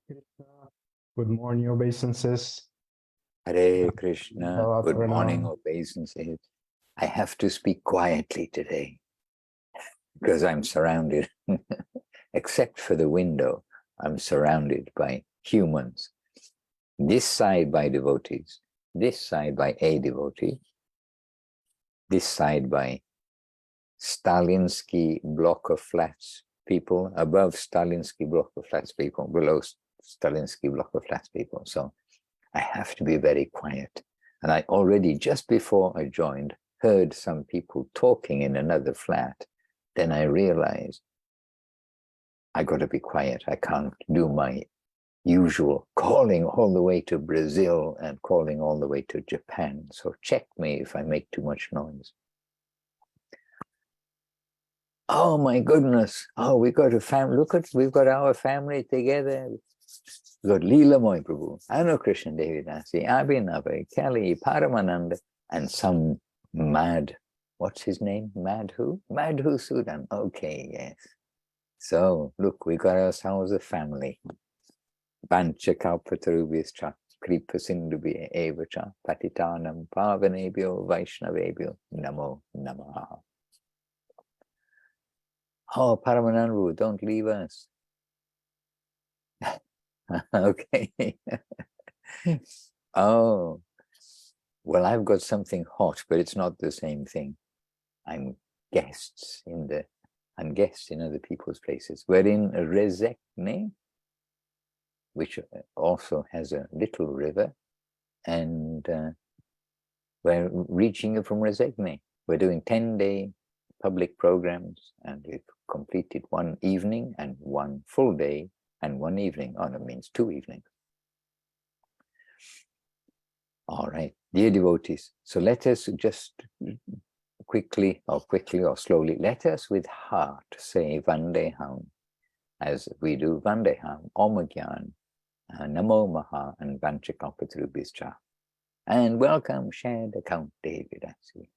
Krishna. Good morning, obeisances. Hare Krishna. Good morning, Bhavaparanam. obeisances. I have to speak quietly today because I'm surrounded, except for the window, I'm surrounded by humans. This side by devotees, this side by a devotee, this side by Stalinsky block of flats people, above Stalinsky block of flats people, below Stalinsky block of flats people. So I have to be very quiet. And I already, just before I joined, heard some people talking in another flat. Then I realized I got to be quiet. I can't do my usual calling all the way to Brazil and calling all the way to Japan. So check me if I make too much noise. Oh my goodness. Oh, we got a family. Look at, we've got our family together. We've got Leela Moy Prabhu, Anu Krishna Devidasi, Abhinava, Kelly, Paramananda, and some mad, what's his name? Mad who? Madhu Sudan. Okay, yes. So look, we got ourselves a family. Bancha Kalpatarubhyascha, Kripa Sindhubhya Evacha, Patitanam Pavanebhyo Vaishnavebhyo Namo Namaha. Oh, Paramanandu, don't leave us. Okay. Oh, well, I've got something hot, but it's not the same thing. I'm guests in other people's places. We're in Rezekne, which also has a little river, and we're reaching it from Rezekne. We're doing 10-day public programs, and we've completed one evening and one full day and one evening. Oh, that means 2 evenings. All right, dear devotees. So let us just quickly or slowly, let us with heart say Vandeham, as we do Vandeham, Om Gyan, Namo Maha, and Vanchakalpatarubhyascha. And welcome, shared account Devidasi.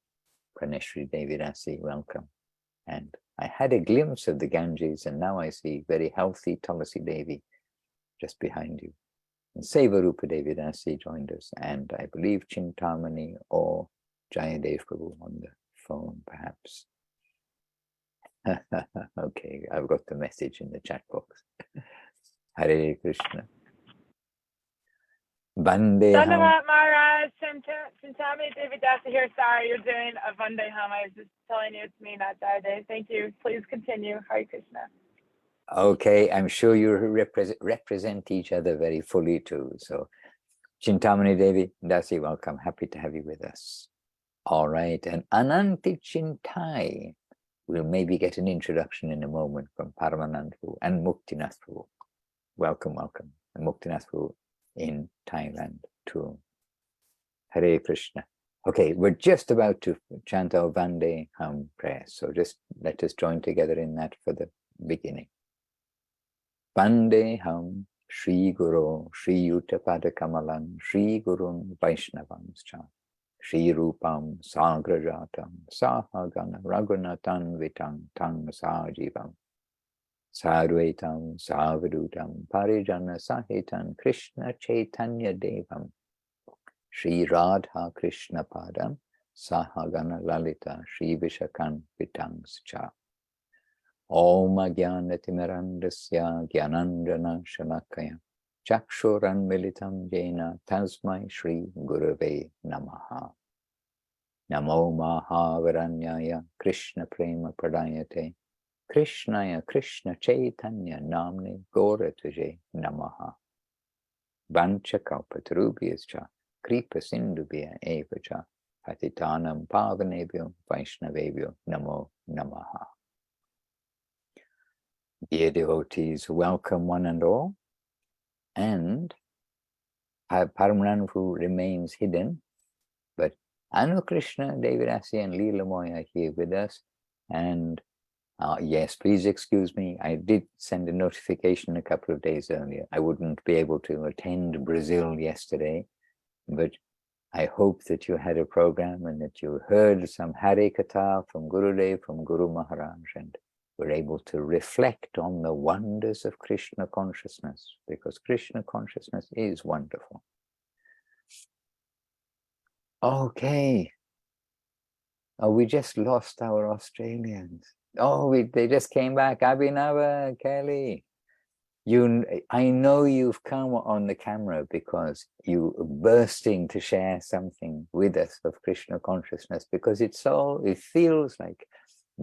Praneshri Devidasi, welcome. And I had a glimpse of the Ganges, and now I see very healthy Tulasi Devi just behind you. And Sevarupa Devidasi joined us, and I believe Chintamani or Jayadev Prabhu on the phone, perhaps. Okay, I've got the message in the chat box. Hare Krishna. Vandeham. Dhanavat Maharaj, Chintamani Devidasi here. Sorry, you're doing a Vandeham. I was just telling you it's me, not Jayadev. Thank you. Please continue. Hare Krishna. Okay, I'm sure you represent each other very fully too. So, Chintamani Devi, Dasi, welcome. Happy to have you with us. All right, and Ananti Chintai. We'll maybe get an introduction in a moment from Paramanandu and Muktinath Prabhu. Welcome, welcome. And Muktinath Prabhu in Thailand too. Hare Krishna. Okay, we're just about to chant our Vandeham prayer. So just let us join together in that for the beginning. Vandeham Shri Guru Shri Yuta Padakamalam Shri Gurun Vaishnavamscha Shri Rupam Sagrajatam Sahagana Raghunatan Vitang Tang Sajivam Sarvetam Savadutam Parijana Sahitan Krishna Chaitanya Devam Shri Radha Krishna Padam Sahagana Lalita Shri Vishakan Vitangscha Om Jnanatimirandasya Jnanandjana Shalakaya Chakshuran Militam Jena Tasmai Shri Gurave Namaha Namo Mahavaranyaya Krishna Prema Pradayate Krishnaya Krishna Chaitanya Namne Goratuje Namaha Vanchakalpatarubhyascha Kripa Sindhubhya Evacha Patitanam Pavanebhyo Vaishnavebhyo Namo Namaha. Dear devotees, welcome one and all. And Paramanandu remains hidden, but Anu Krishna, Devidasi, and Leela Moy are here with us. And yes, please excuse me. I did send a notification a couple of days earlier. I wouldn't be able to attend Brazil yesterday, but I hope that you had a program and that you heard some Hare Katha from Gurudev, from Guru Maharaj, and we're we're able to reflect on the wonders of Krishna consciousness, because Krishna consciousness is wonderful. Okay. Oh, we just lost our Australians. Oh, they just came back. Abhinava, Kelly. I know you've come on the camera because you are bursting to share something with us of Krishna consciousness, because it feels like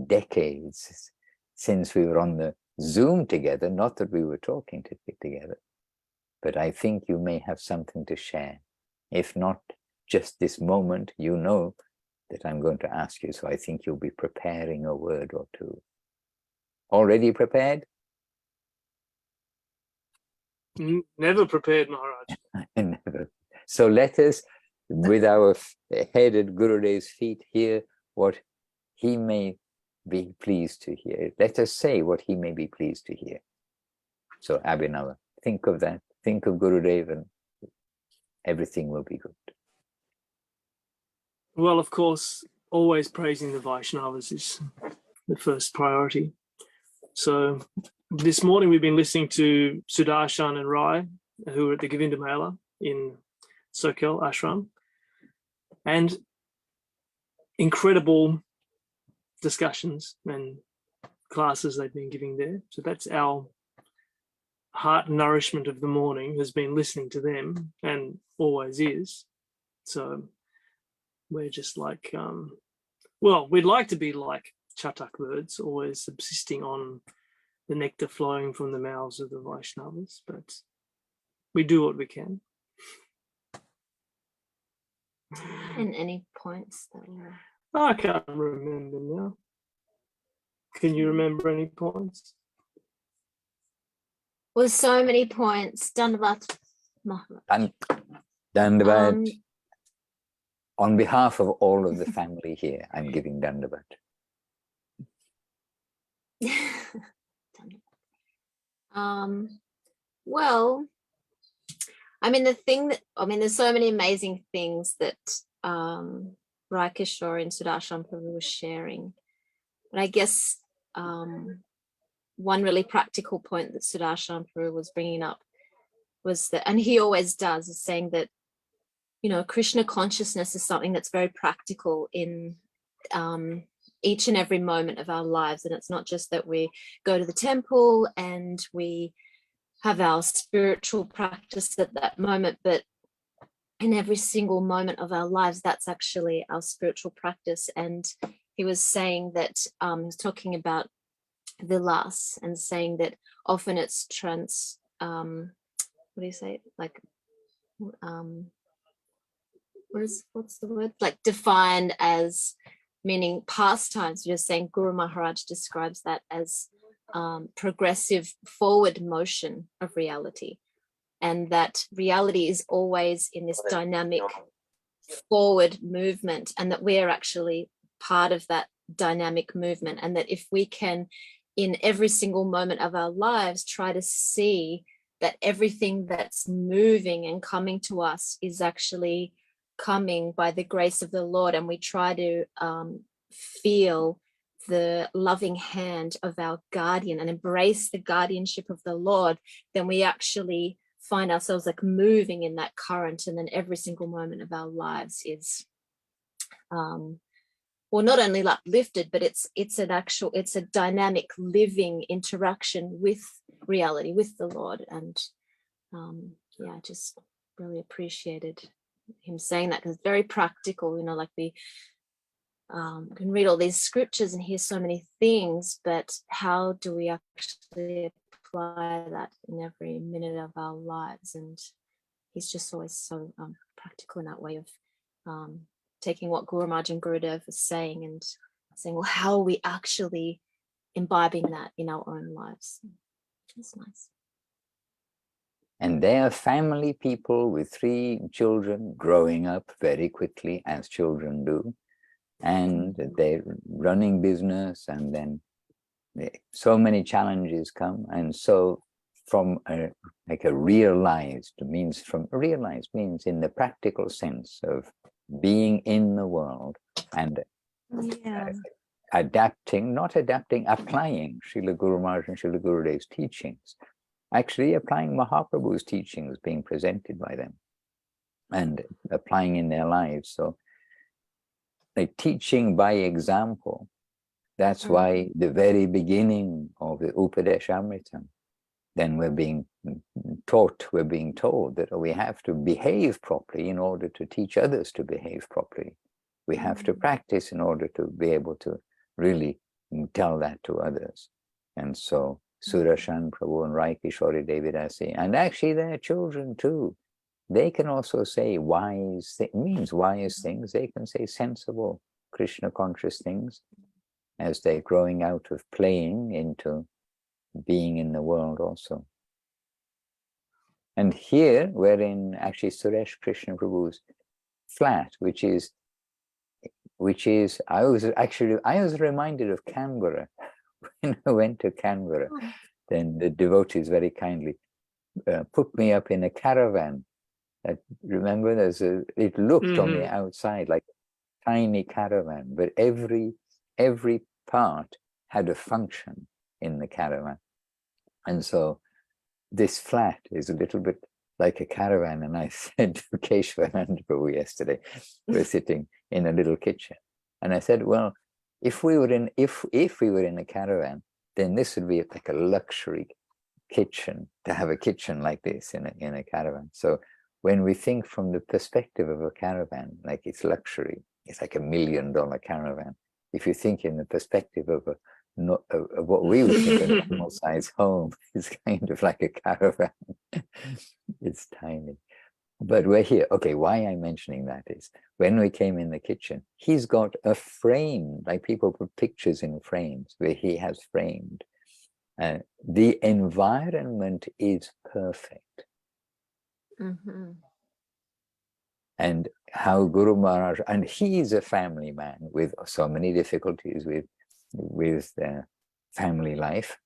decades since we were on the Zoom together, not that we were talking together, but I think you may have something to share. If not just this moment, you know that I'm going to ask you, so I think you'll be preparing a word or two. Already prepared? Never prepared, Maharaj. Never. So let us, with our head at Gurudev's feet, hear what he may be pleased to hear. Let us say what he may be pleased to hear. So Abhinava, think of that. Think of Gurudev and everything will be good. Well, of course, always praising the Vaishnavas is the first priority. So this morning we've been listening to Sudarshan and Rai, who were at the Govinda Mela in Sokel Ashram, and incredible discussions and classes they've been giving there. So that's our heart nourishment of the morning, has been listening to them, and always is. So we're just like, well, we'd like to be like Chatak birds, always subsisting on the nectar flowing from the mouths of the Vaishnavas, but we do what we can. And any points that were... I can't remember now. Can you remember any points? Well, so many points. Dandavat Maharaj. Dandavat. On behalf of all of the family here, I'm giving Dandavat. Well, I mean, there's so many amazing things that Rai Kishore and Sudarshan Prabhu were sharing. But I guess one really practical point that Sudarshan Prabhu was bringing up was that, and he always does, is saying that, you know, Krishna consciousness is something that's very practical in each and every moment of our lives. And it's not just that we go to the temple and we have our spiritual practice at that moment, but in every single moment of our lives, that's actually our spiritual practice. And he was saying that, he was talking about vilas and saying that often it's what do you say? Like, what's the word? Like defined as meaning pastimes. You're saying Guru Maharaj describes that as progressive forward motion of reality, and that reality is always in this dynamic forward movement, and that we're actually part of that dynamic movement, and that if we can, in every single moment of our lives, try to see that everything that's moving and coming to us is actually coming by the grace of the Lord, and we try to feel the loving hand of our guardian and embrace the guardianship of the Lord, then we actually find ourselves like moving in that current, and then every single moment of our lives is well, not only uplifted, but it's a dynamic living interaction with reality, with the Lord. And yeah, I just really appreciated him saying that, because it's very practical, you know, like we can read all these scriptures and hear so many things, but how do we actually apply that in every minute of our lives? And he's just always so practical in that way of taking what Guru Maharaj and Gurudev was saying and saying, well, how are we actually imbibing that in our own lives? It's nice. And they are family people with 3 children growing up very quickly, as children do. And they're running business, and then so many challenges come. And so from like a realized means in the practical sense of being in the world and adapting, not adapting, applying Srila Guru Maharaj and Srila Gurudev's teachings, actually applying Mahaprabhu's teachings being presented by them and applying in their lives. So like teaching by example, that's why the very beginning of the Upadeshamritam, then we're being taught, we're being told that we have to behave properly in order to teach others to behave properly. We have to practice in order to be able to really tell that to others. And so Surashan Prabhu and Rai Kishori Devidasi, and actually their children too, they can also say wise things, they can say sensible, Krishna conscious things as they're growing out of playing into being in the world also. And here we're in actually Suresh Krishna Prabhu's flat, which is I was reminded of Canberra when I went to Canberra. Then the devotees very kindly put me up in a caravan. Remember, it looked on the outside like a tiny caravan, but every part had a function in the caravan. And so this flat is a little bit like a caravan. And I said to Keshwanand Prabhu yesterday, we're sitting in a little kitchen. And I said, well, if we were in a caravan, then this would be like a luxury kitchen, to have a kitchen like this in a caravan. So when we think from the perspective of a caravan, like it's luxury, it's like $1 million caravan. If you think in the perspective of what we would think a normal size home, it's kind of like a caravan. It's tiny. But we're here. Okay, why I'm mentioning that is when we came in the kitchen, he's got a frame, like people put pictures in frames where he has framed. The environment is perfect. And how Guru Maharaj, and he's a family man with so many difficulties with family life,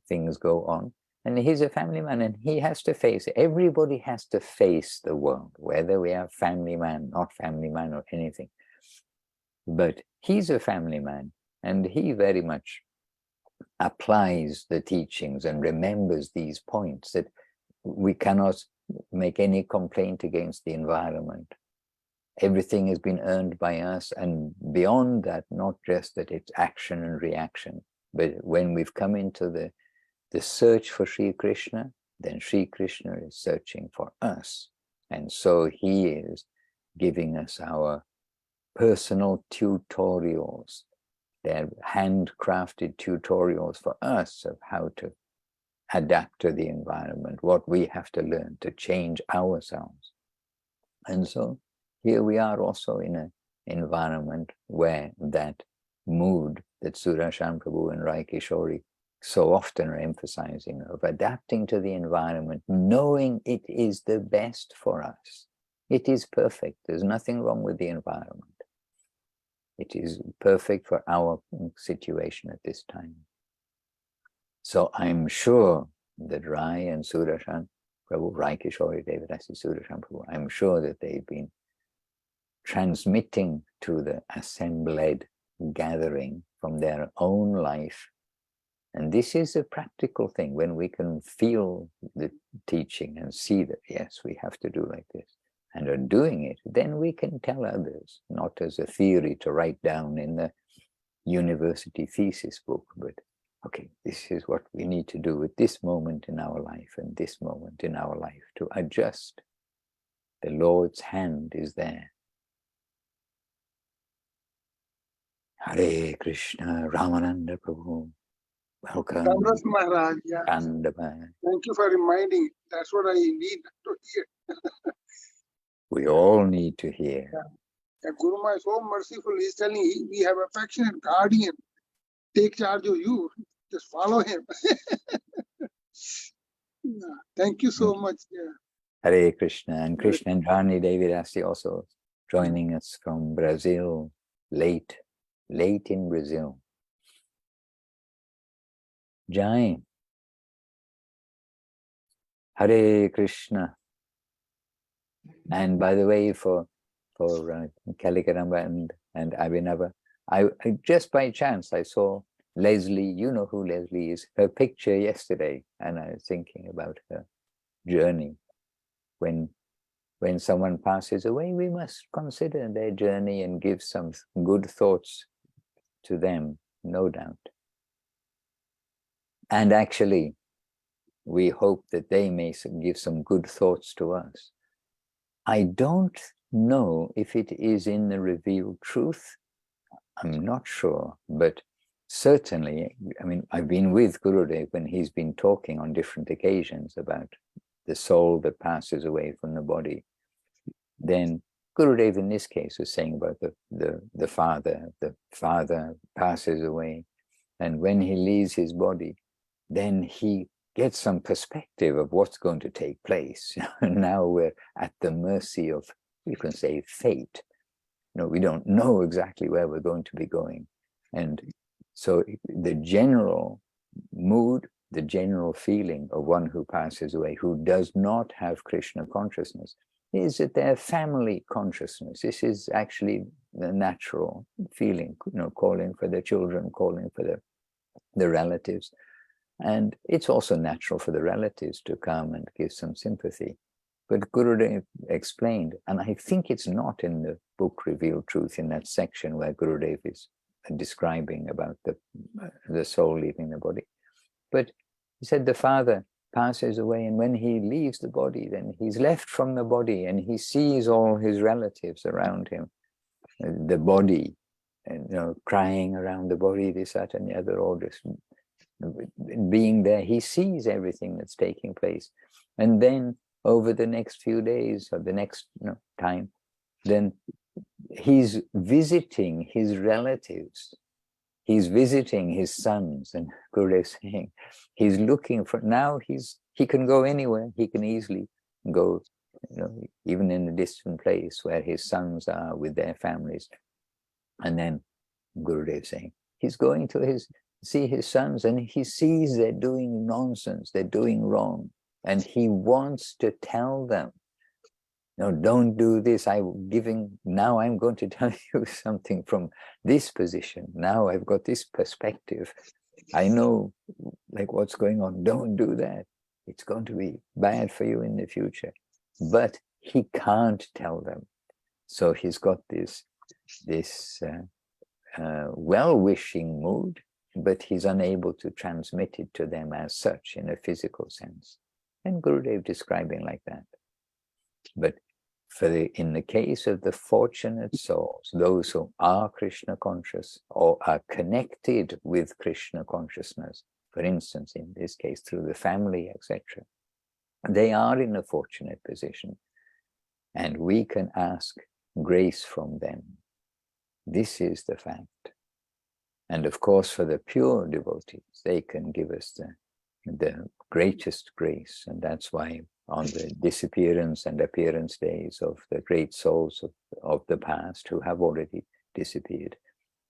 things go on. And he's a family man and he has to face, everybody has to face the world, whether we are family man, not family man or anything. But he's a family man and he very much applies the teachings and remembers these points that we cannot make any complaint against the environment. Everything has been earned by us, and beyond that, not just that it's action and reaction, but when we've come into the search for Sri Krishna, then Sri Krishna is searching for us. And so he is giving us our personal tutorials. They're handcrafted tutorials for us of how to adapt to the environment, what we have to learn to change ourselves. And so here we are also in an environment where that mood that Surashan Prabhu and Rai Kishori so often are emphasizing of adapting to the environment, knowing it is the best for us. It is perfect. There's nothing wrong with the environment. It is perfect for our situation at this time. So I'm sure that Rai and Surashan Prabhu, Rai Kishori Devidasi Surashan Prabhu, I'm sure that they've been transmitting to the assembled gathering from their own life. And this is a practical thing when we can feel the teaching and see that, yes, we have to do like this and are doing it, then we can tell others, not as a theory to write down in the university thesis book, but okay, this is what we need to do at this moment in our life and this moment in our life to adjust. The Lord's hand is there. Hare Krishna, Ramananda Prabhu. Welcome. Ramdas Maharaj, yeah. Dandava. Thank you for reminding. That's what I need to hear. We all need to hear. Yeah, Guru Maharaj is so merciful. He's telling we have affectionate guardian. Take charge of you. Just follow him. Yeah, thank you so much. Yeah. Hare Krishna. And Krishna and Rani Devidasi also joining us from Brazil, late in Brazil. Jai. Hare Krishna. And by the way, for Kalikaramba and Abhinava, I just by chance, I saw Leslie, you know who Leslie is, her picture yesterday, and I was thinking about her journey. When someone passes away, we must consider their journey and give some good thoughts to them, no doubt. And actually, we hope that they may give some good thoughts to us. I don't know if it is in the revealed truth. I'm not sure, but certainly, I mean, I've been with Gurudev when he's been talking on different occasions about the soul that passes away from the body. Then Gurudev in this case was saying about the father passes away, and when he leaves his body, then he gets some perspective of what's going to take place. Now we're at the mercy of, you can say, fate. No, we don't know exactly where we're going to be going. And so the general mood, the general feeling of one who passes away, who does not have Krishna consciousness, is that their family consciousness. This is actually the natural feeling, calling for the children, calling for the relatives. And it's also natural for the relatives to come and give some sympathy. But Gurudev explained, and I think it's not in the book Revealed Truth, in that section where Gurudev is describing about the soul leaving the body. But he said the father passes away, and when he leaves the body, then he's left from the body, and he sees all his relatives around him, the body, and, crying around the body, this, that, and the other, all just being there. He sees everything that's taking place. And then over the next few days or the next time, then he's visiting his relatives. He's visiting his sons, and Gurudev saying he's looking for, now he can go anywhere. He can easily go, even in a distant place where his sons are with their families. And then Gurudev saying he's going to see his sons, and he sees they're doing nonsense, they're doing wrong. And he wants to tell them, no, don't do this. Now I'm going to tell you something from this position. Now I've got this perspective. I know what's going on. Don't do that. It's going to be bad for you in the future. But he can't tell them. So he's got this well-wishing mood, but he's unable to transmit it to them as such in a physical sense. And Gurudev describing like that. But in the case of the fortunate souls, those who are Krishna conscious or are connected with Krishna consciousness, for instance, in this case, through the family, etc., they are in a fortunate position, and we can ask grace from them. This is the fact. And of course, for the pure devotees, they can give us the greatest grace. And that's why on the disappearance and appearance days of the great souls of the past who have already disappeared,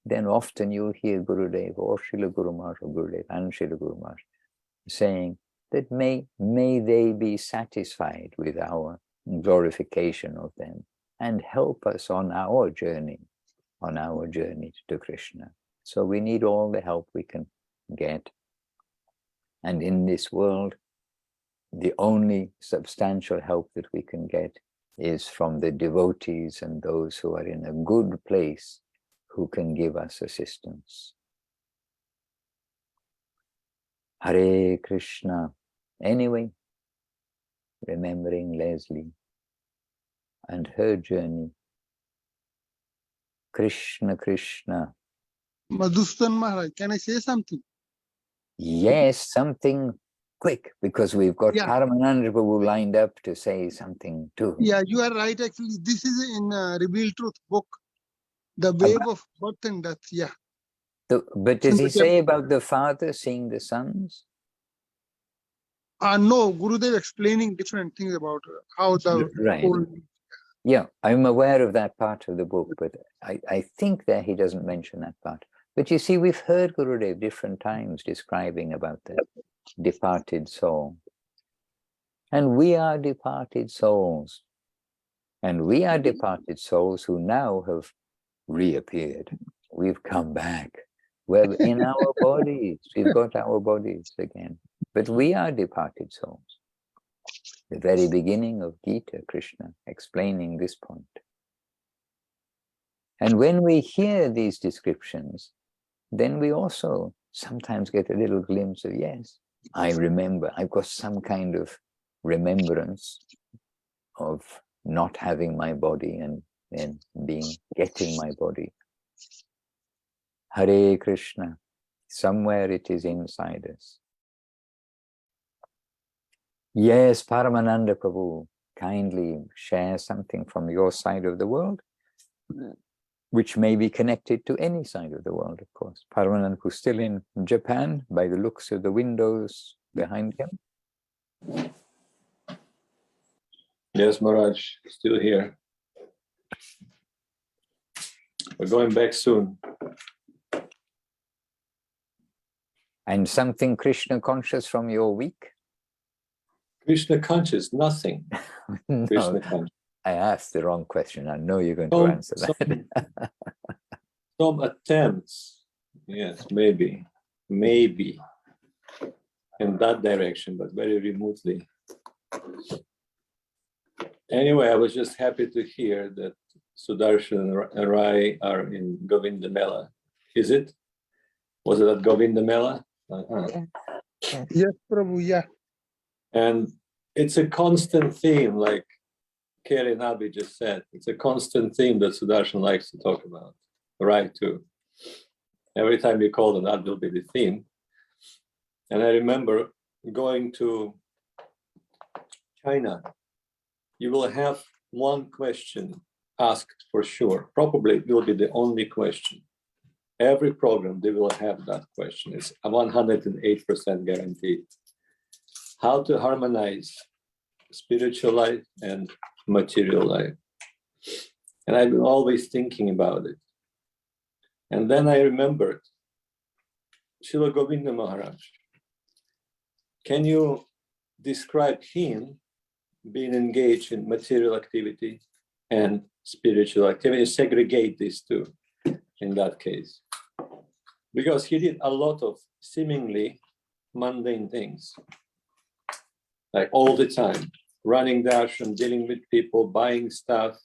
then often you'll hear Gurudev or Srila Guru Maharaj or Gurudev and Srila Guru Maharaj saying that may they be satisfied with our glorification of them and help us on our journey to Krishna. So we need all the help we can get. And in this world, the only substantial help that we can get is from the devotees and those who are in a good place who can give us assistance. Hare Krishna. Anyway, remembering Leslie and her journey. Krishna, Krishna. Madhustan Maharaj, can I say something? Yes, something quick, because we've got Yeah. Paramananda Prabhu lined up to say something too. Yeah, you are right. Actually, this is in Revealed Truth book, The Wave of Birth and Death. Yeah. But does he say about the father seeing the sons? No, Gurudev explaining different things about how the Right. whole. Yeah, I'm aware of that part of the book, but I think that he doesn't mention that part. But you see, we've heard Gurudev different times describing about the departed soul. And we are departed souls. And we are departed souls who now have reappeared. we've come back. We're in our bodies. We've got our bodies again. But we are departed souls. The very beginning of Gita, Krishna explaining this point. And when we hear these descriptions, then we also sometimes get a little glimpse of, yes, I remember, I've got some kind of remembrance of not having my body and then getting my body. Hare Krishna, somewhere it is inside us. Yes, Paramananda Prabhu, kindly share something from your side of the world, which may be connected to any side of the world, of course. Paramananda Prabhu still in Japan, by the looks of the windows behind him. Yes, Maharaj, still here. We're going back soon. And something Krishna conscious from your week? Krishna conscious, nothing. No, Krishna conscious. I asked the wrong question. I know you're going to answer that. Some attempts, yes, maybe in that direction, but very remotely. Anyway, I was just happy to hear that Sudarshan and Rai are in Govinda Mela. Is it? Was it at Govinda Mela? Yes, Prabhu, yeah. And it's a constant theme, like Kerry Nabi just said. It's a constant theme that Sudarshan likes to talk about. Rai too. Every time you call them, that will be the theme. And I remember going to China. You will have one question asked for sure. Probably it will be the only question. Every program, they will have that question. It's 108% guaranteed. How to harmonize spiritual life and material life. And I've been always thinking about it. And then I remembered, Srila Govinda Maharaj, can you describe him being engaged in material activity and spiritual activity, segregate these two in that case? Because he did a lot of seemingly mundane things, like all the time, running the ashram, dealing with people, buying stuff,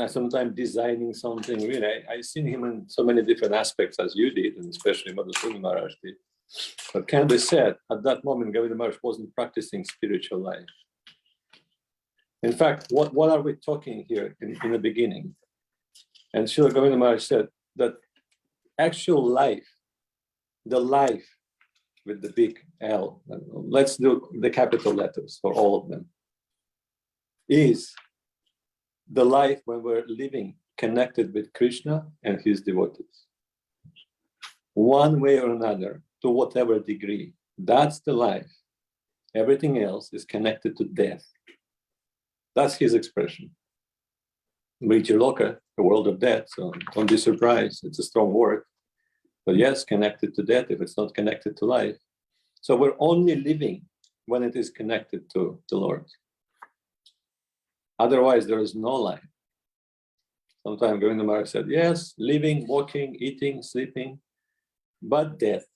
sometimes designing something. Really, I've seen him in so many different aspects as you did, and especially Madhusudana Maharaj did. But can be said, at that moment, Govinda Maharaj wasn't practicing spiritual life. In fact, what are we talking here in the beginning? And Srila Govinda Maharaj said that actual life, the life with the big L, let's do the capital letters for all of them, is the life when we're living connected with Krishna and his devotees. One way or another, to whatever degree, that's the life. Everything else is connected to death. That's his expression. Mrityaloka, the world of death, so don't be surprised, it's a strong word. But yes, connected to death if it's not connected to life. So we're only living when it is connected to the Lord. Otherwise, there is no life. Sometimes Govinda Maharaj said, yes, living, walking, eating, sleeping, but death.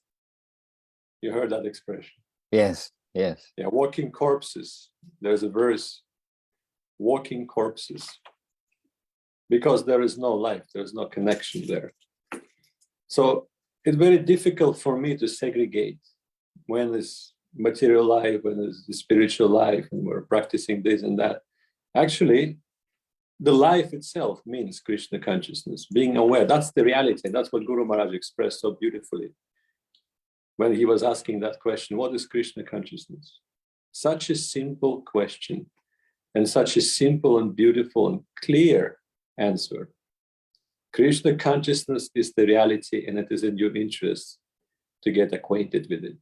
You heard that expression? Yes, yes. Yeah, walking corpses. There's a verse, walking corpses. Because there is no life, there's no connection there. So it's very difficult for me to segregate when is material life, when is the spiritual life, when we're practicing this and that. Actually, the life itself means Krishna consciousness, being aware. That's the reality. That's what Guru Maharaj expressed so beautifully when he was asking that question, what is Krishna consciousness? Such a simple question and such a simple and beautiful and clear answer. Krishna consciousness is the reality and it is in your interest to get acquainted with it.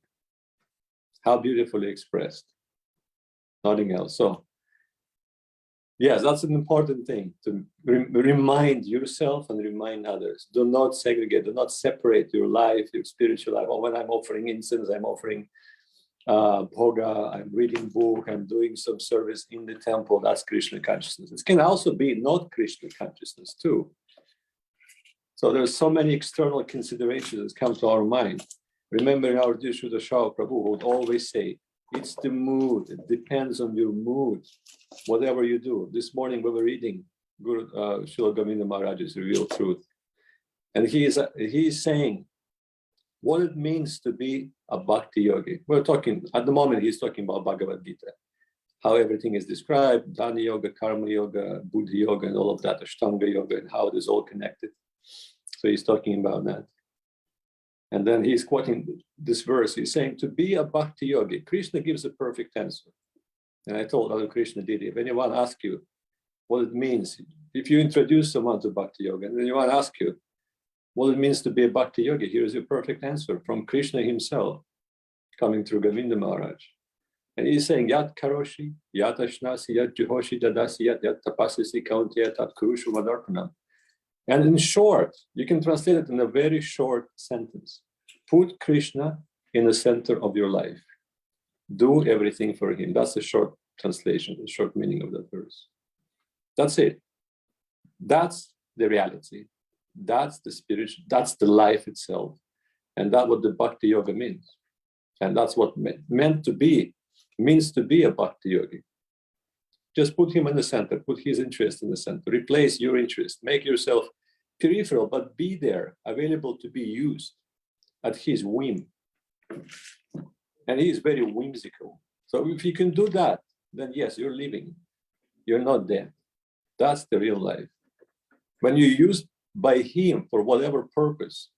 How beautifully expressed. Nothing else. So, yes, that's an important thing to remind yourself and remind others. Do not segregate, do not separate your life, your spiritual life. Or when I'm offering incense, I'm offering bhoga, I'm reading book, I'm doing some service in the temple. That's Krishna consciousness. It can also be not Krishna consciousness too. So there's so many external considerations that come to our mind. Remembering our dear Shuddha Shah Prabhu would always say, it's the mood, it depends on your mood, whatever you do. This morning we were reading Guru Srila Govinda Maharaj's Revealed Truth. And he is saying what it means to be a bhakti yogi. We're talking, at the moment, he's talking about Bhagavad Gita, how everything is described, Dana Yoga, Karma Yoga, Buddha Yoga, and all of that, Ashtanga Yoga, and how it is all connected. So he's talking about that. And then he's quoting this verse. He's saying, to be a bhakti yogi, Krishna gives a perfect answer. And I told Radha Krishna Didi, if anyone asks you what it means, if you introduce someone to bhakti yoga, and then anyone asks you what it means to be a bhakti yogi, here is your perfect answer from Krishna himself, coming through Govinda Maharaj. And he's saying, Yat karoshi, yat ashnasi, yat juhoshi dadasi, yat tapasisi kauntiya tat kurushu vadarpanam. And in short, you can translate it in a very short sentence. Put Krishna in the center of your life. Do everything for him. That's the short translation, the short meaning of that verse. That's it. That's the reality. That's the spirit. That's the life itself. And that's what the bhakti yoga means. And that's what means to be a bhakti yogi. Just put him in the center, put his interest in the center, replace your interest, make yourself peripheral, but be there, available to be used at his whim. And he is very whimsical. So if you can do that, then yes, you're living. You're not dead. That's the real life. When you're used by him for whatever purpose,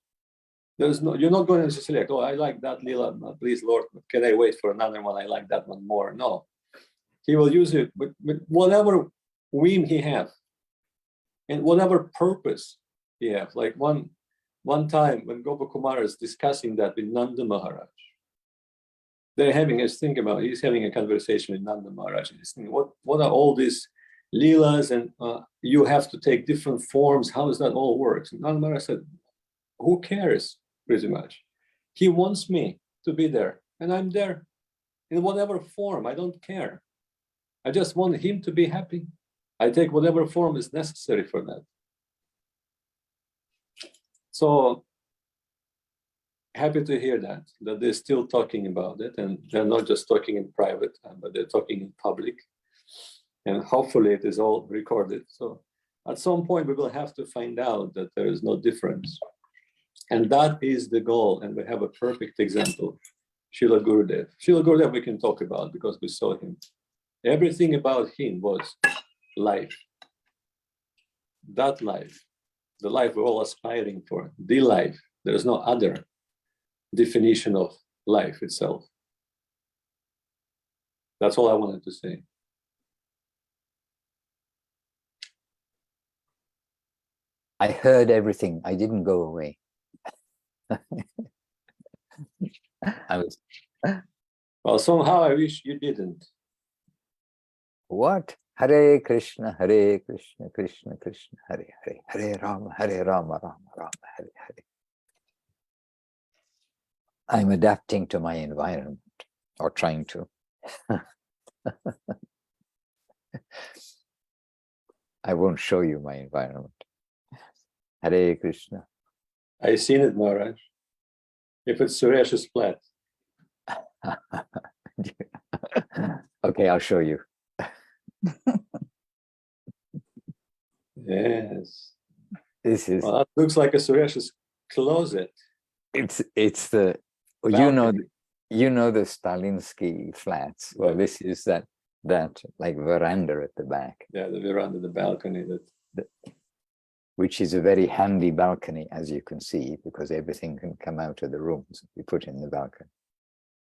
you're not going to select, oh, I like that lila, please Lord, can I wait for another one? I like that one more. No. He will use it with whatever whim he has and whatever purpose he has. Like one time when Gopakumara is discussing that with Nanda Maharaj, he's having a conversation with Nanda Maharaj. He's thinking, what are all these leelas, and you have to take different forms. How does that all work? And Nanda Maharaj said, who cares, pretty much? He wants me to be there, and I'm there in whatever form. I don't care. I just want him to be happy. I take whatever form is necessary for that. So happy to hear that they're still talking about it, and they're not just talking in private, but they're talking in public. And hopefully it is all recorded. So at some point we will have to find out that there is no difference. And that is the goal. And we have a perfect example, Srila Gurudev. Srila Gurudev we can talk about because we saw him. Everything about him was life. That life, the life we're all aspiring for, the life. There is no other definition of life itself. That's all I wanted to say. I heard everything. I didn't go away. I was. Well, somehow I wish you didn't. What? Hare Krishna, Krishna Krishna, Hare Hare, Hare Rama, Rama Rama, Hare Hare. I'm adapting to my environment, or trying to. I won't show you my environment. Hare Krishna. I seen it, Maharaj. If it's Suresh's flat. Okay, I'll show you. Yes. This is. Well, that looks like a Suresh's closet. It's the Balcony. you know the Stalinsky flats. Well, this is that like veranda at the back. Yeah, the veranda, the balcony. Which is a very handy balcony, as you can see, because everything can come out of the rooms we put in the balcony.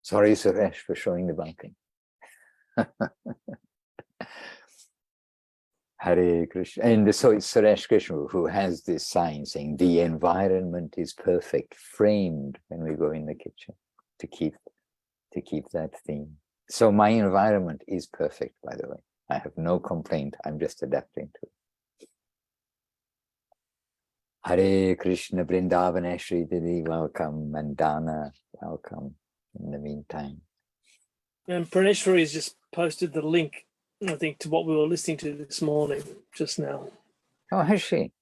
Sorry, Suresh, for showing the balcony. Hare Krishna. And so it's Suresh Krishna who has this sign saying the environment is perfect, framed when we go in the kitchen to keep that theme. So my environment is perfect, by the way. I have no complaint. I'm just adapting to it. Hare Krishna, Vrindavana, Shri Didi, welcome, and Dana, welcome in the meantime. And Praneshwari has just posted the link, I think, to what we were listening to this morning, just now. Oh, has she?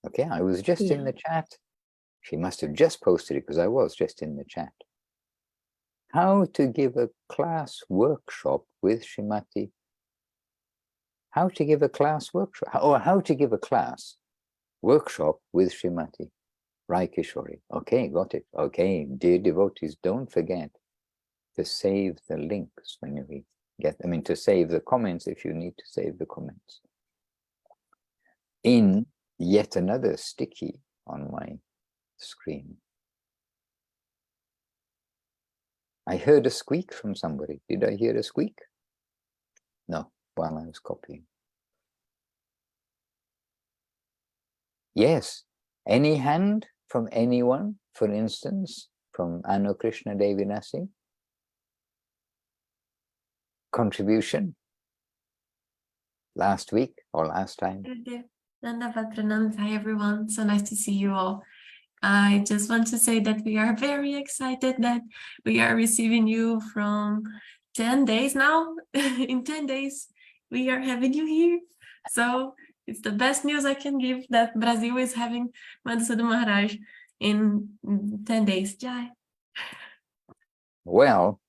Okay, I was just in Yeah. the chat. She must have just posted it because I was just in the chat. How to give a class workshop with Srimati. How to give a class workshop, or how to give a class workshop with Srimati Rai Kishori. Okay, got it. Okay, dear devotees, don't forget to save the links when we get them, to save the comments if you need to save the comments. In yet another sticky on my screen. I heard a squeak from somebody. Did I hear a squeak? No, while I was copying. Yes, any hand from anyone, for instance, from Anu Krishna Devinasi? Contribution? Last week or last time? Dandavad Pranams. Hi everyone, so nice to see you all. I just want to say that we are very excited that we are receiving you from 10 days now. In 10 days, we are having you here. So it's the best news I can give that Brazil is having Madhusudana Maharaj in 10 days. Jai. Well,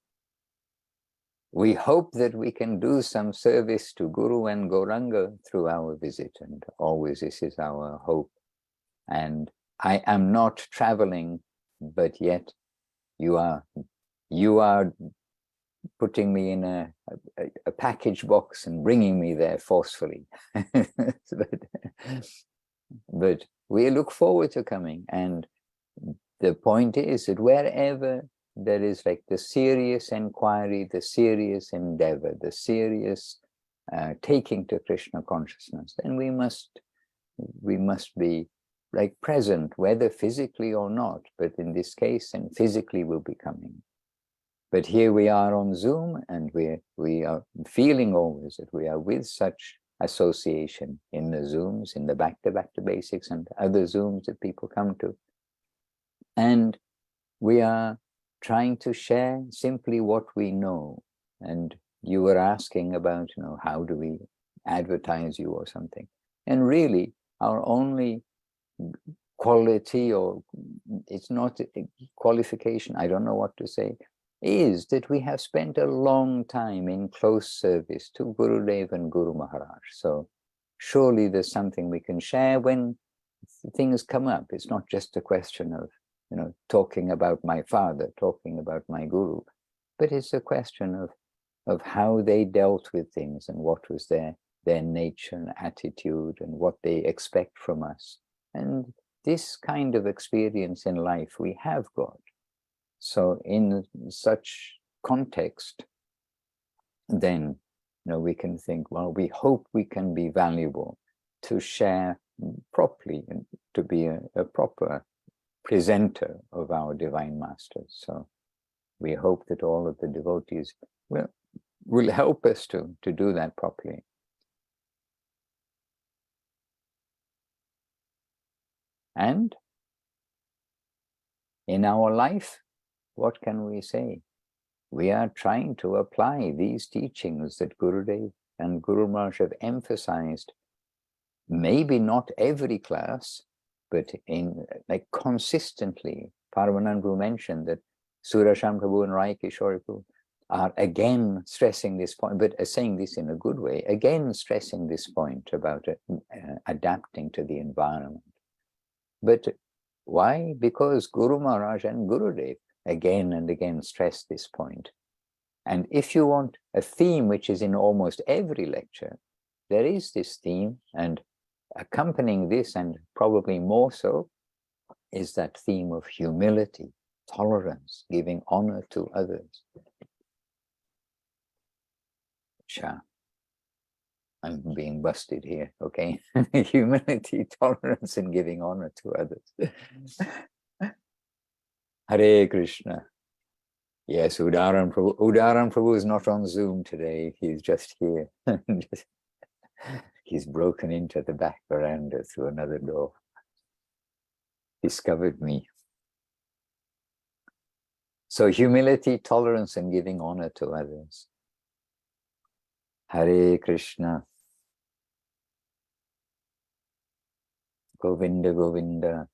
we hope that we can do some service to Guru and Gauranga through our visit, and always this is our hope. And I am not traveling, but yet you are putting me in a package box and bringing me there forcefully. but we look forward to coming. And the point is that wherever there is like the serious inquiry, the serious endeavor, the serious taking to Krishna consciousness, then we must be like present, whether physically or not, but in this case, and physically we'll be coming. But here we are on Zoom, and we are feeling always that we are with such association in the Zooms, in the back to basics and other Zooms that people come to. And we are trying to share simply what we know. And you were asking about, how do we advertise you or something? And really, our only quality, or it's not a qualification, I don't know what to say, is that we have spent a long time in close service to Gurudev and Guru Maharaj. So surely there's something we can share when things come up. It's not just a question of, talking about my father, talking about my Guru, but it's a question of how they dealt with things and what was their nature and attitude and what they expect from us. And this kind of experience in life we have got. So in such context, then we can think, well, we hope we can be valuable to share properly and to be a proper presenter of our Divine Masters. So we hope that all of the devotees will help us to do that properly. And in our life, what can we say? We are trying to apply these teachings that Gurudev and Guru Maharaj have emphasized, maybe not every class, but in consistently. Paramanandu mentioned that Surasham Prabhu and Rai Kishori Prabhu are again stressing this point, but saying this in a good way, again stressing this point about adapting to the environment. But why? Because Guru Maharaj and Gurudev again and again stress this point. And if you want a theme which is in almost every lecture, there is this theme, and accompanying this, and probably more so, is that theme of humility, tolerance, giving honor to others. Sure. I'm being busted here, okay? Humility, tolerance, and giving honor to others. Hare Krishna. Yes, Udaran Prabhu is not on Zoom today. He's just here. He's broken into the back veranda through another door. Discovered me. So humility, tolerance, and giving honor to others. Hare Krishna. Govinda, Govinda.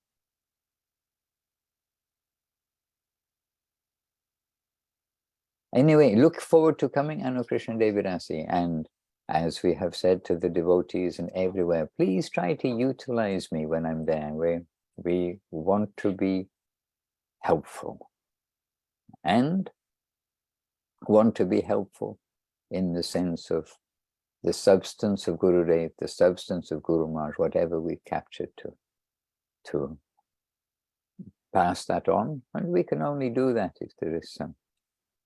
Anyway, look forward to coming Anukrishna Devidasi, and as we have said to the devotees and everywhere, please try to utilize me when I'm there. We want to be helpful, and want to be helpful in the sense of the substance of Gurudev, the substance of Guru Maharaj, whatever we captured, to pass that on. And we can only do that if there is some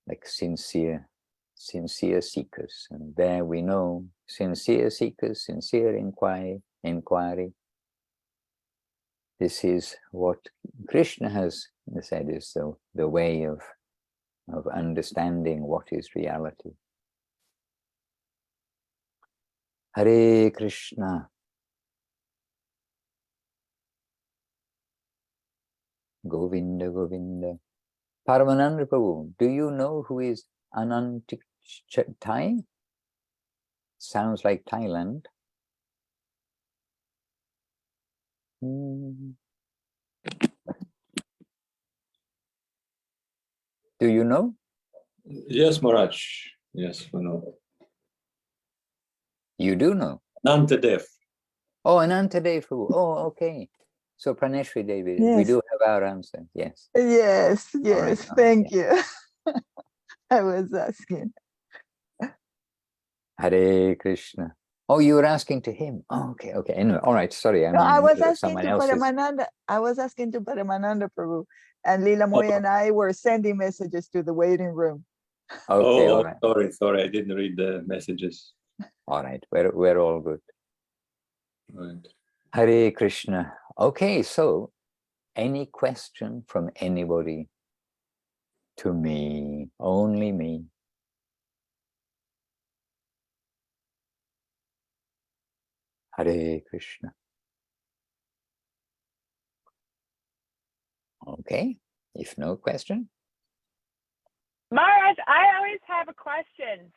like sincere seekers. And there we know sincere seekers, sincere inquiry. This is what Krishna has said is the way of understanding what is reality. Hare Krishna. Govinda, Govinda. Paramananda Prabhu, do you know who is Anantikchai? Sounds like Thailand. Do you know? Yes, Maharaj. Yes, we know. You do know? Nantadev. Oh, Anantadev Prabhu. Oh, okay. So Praneshri Devi, Yes. we do have our answer. Yes. Yes, right, thank you. I was asking. Hare Krishna. Oh, you were asking to him. Oh, okay. Anyway, all right. Sorry, No, I was asking someone to else's. Paramananda. I was asking to Paramananda Prabhu, and Leela Moy and I were sending messages to the waiting room. Okay, all right. Sorry, I didn't read the messages. All right, we're all good. Right. Hare Krishna. Okay, so any question from anybody to me, only me? Hare Krishna. Okay, if no question. Maharaj, I always have a question.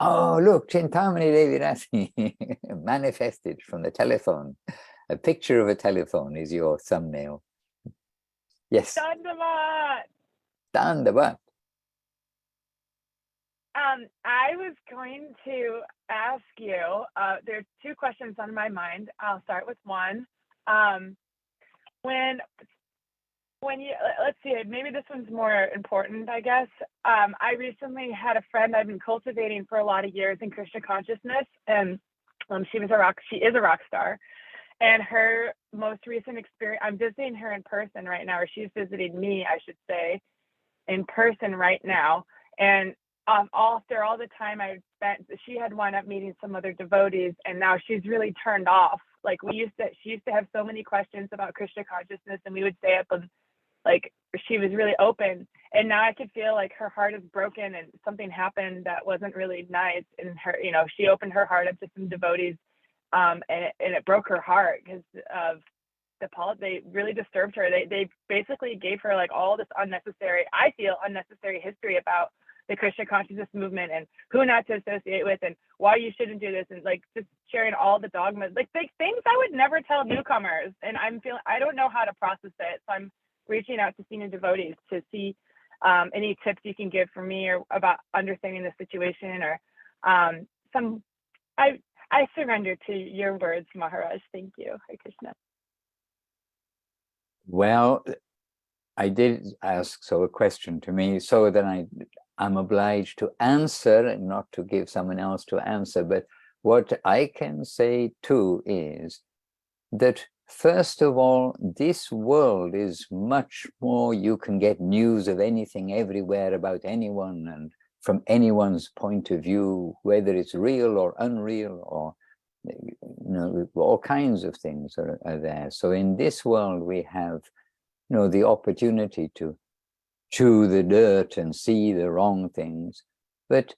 Oh, look, Chintamani Devirasi manifested from the telephone. A picture of a telephone is your thumbnail. Yes. Dandavat. Dandavat. I was going to ask you, there are two questions on my mind. I'll start with one. When you, let's see, maybe this one's more important, I guess. I recently had a friend I've been cultivating for a lot of years in Krishna consciousness, and she is a rock star. And her most recent experience, I'm visiting her in person right now, or she's visiting me, I should say, in person right now. And after all the time I've spent, she had wound up meeting some other devotees, and now she's really turned off. Like she used to have so many questions about Krishna consciousness, and we would stay up and like she was really open, and now I could feel like her heart is broken and something happened that wasn't really nice. And her, she opened her heart up to some devotees, and it broke her heart because of they really disturbed her. They basically gave her like all this unnecessary history about the Krishna consciousness movement and who not to associate with and why you shouldn't do this, and like just sharing all the dogmas, like things I would never tell newcomers. And I don't know how to process it, so I'm reaching out to senior devotees to see any tips you can give for me or about understanding the situation, or I surrender to your words, Maharaj. Thank you. Hare Krishna. Well, I did ask a question to me, so that I'm obliged to answer and not to give someone else to answer. But what I can say too is that first of all, this world is much more, you can get news of anything everywhere about anyone and from anyone's point of view, whether it's real or unreal, or all kinds of things are there. So in this world we have the opportunity to chew the dirt and see the wrong things, but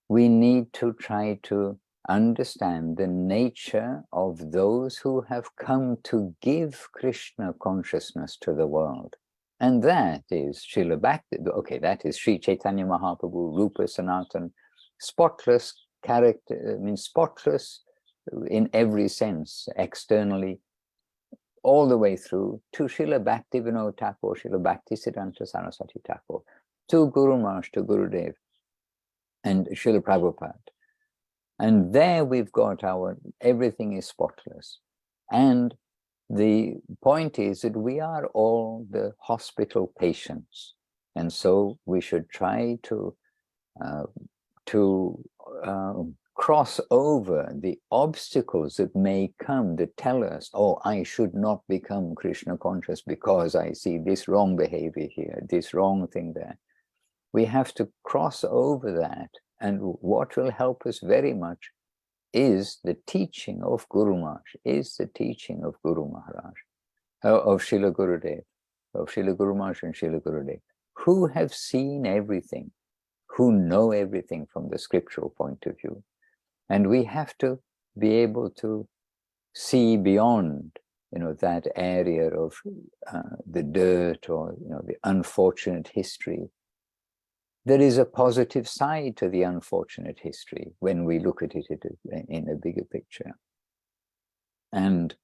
we need to try to understand the nature of those who have come to give Krishna consciousness to the world. And that is Srila Bhakti, okay, that is Sri Chaitanya Mahaprabhu, Rupa Sanatan, spotless character, spotless in every sense, externally, all the way through to Srila Bhaktivinoda Thakur, Srila Bhaktisiddhanta Saraswati Thakur, to Guru Maharaj, to Gurudev, and Srila Prabhupada. And there we've got everything is spotless. And the point is that we are all the hospital patients. And so we should try to cross over the obstacles that may come that tell us, oh, I should not become Krishna conscious because I see this wrong behavior here, this wrong thing there. We have to cross over that. And what will help us very much is the teaching of Guru Maharaj, is the teaching of Guru Maharaj, of Srila Gurudev, of Srila Guru Maharaj and Srila Gurudev, who have seen everything, who know everything from the scriptural point of view. And we have to be able to see beyond, that area of the dirt or, the unfortunate history. There is a positive side to the unfortunate history when we look at it in a bigger picture. And,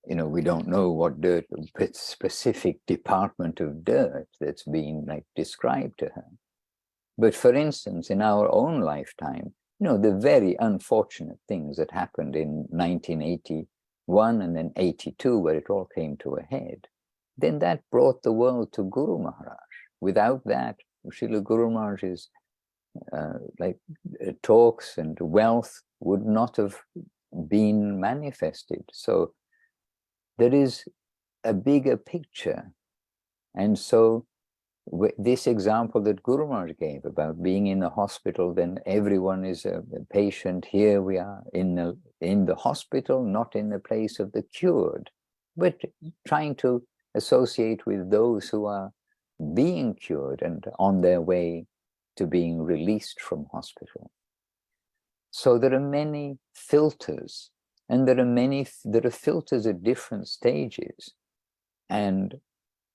we don't know what dirt, specific department of dirt that's been described to her. But for instance, in our own lifetime, the very unfortunate things that happened in 1981 and then 82, where it all came to a head, then that brought the world to Guru Maharaj. Without that, Srila Guru Maharaj's talks and wealth would not have been manifested. So there is a bigger picture. And so this example that Guru Maharaj gave about being in the hospital, then everyone is a patient. Here we are in the hospital, not in the place of the cured, but trying to associate with those who are being cured and on their way to being released from hospital. So there are many filters, and there are filters at different stages. And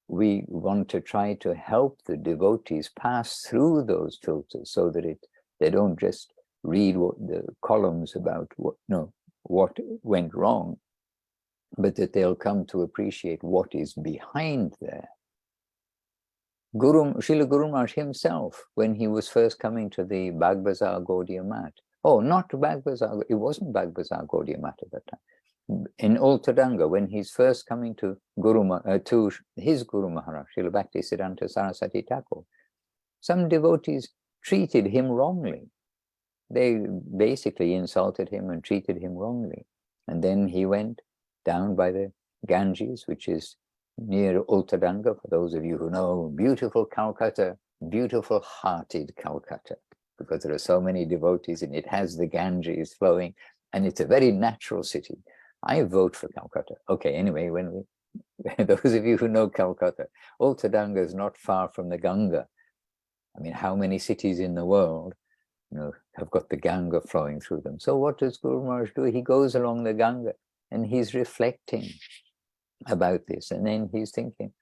we want to try to help the devotees pass through those filters so that they don't just read the columns about what went wrong, but that they'll come to appreciate what is behind there. Srila Guru Maharaj himself, when he was first coming to the Bagbazar Gaudiya Mat, not Bagbazar, it wasn't Bagbazar Gaudiya Mat at that time. In Ultadanga, when he's first coming to his Guru Maharaj, Srila Bhaktisiddhanta Saraswati Thakur, some devotees treated him wrongly. They basically insulted him and treated him wrongly. And then he went down by the Ganges, which is near Ultadanga, for those of you who know, beautiful Calcutta, beautiful hearted Calcutta, because there are so many devotees and it has the Ganges flowing, and it's a very natural city. I vote for Calcutta. Okay, anyway, those of you who know Calcutta, Ultadanga is not far from the Ganga. I mean, how many cities in the world, have got the Ganga flowing through them? So what does Guru Maharaj do? He goes along the Ganga and he's reflecting about this, and then he's thinking,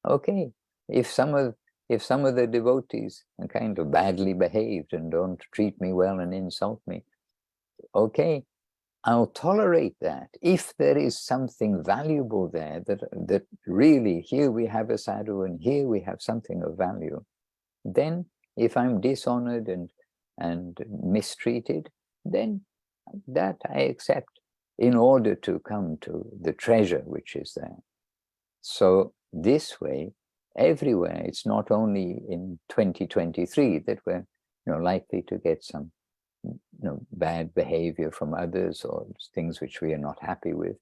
okay, if some of the devotees are kind of badly behaved and don't treat me well and insult me, okay, I'll tolerate that. If there is something valuable there, that really, here we have a sadhu and here we have something of value, then if I'm dishonored and mistreated, then that I accept, in order to come to the treasure which is there. So this way, everywhere, it's not only in 2023 that we're likely to get some bad behavior from others or things which we are not happy with,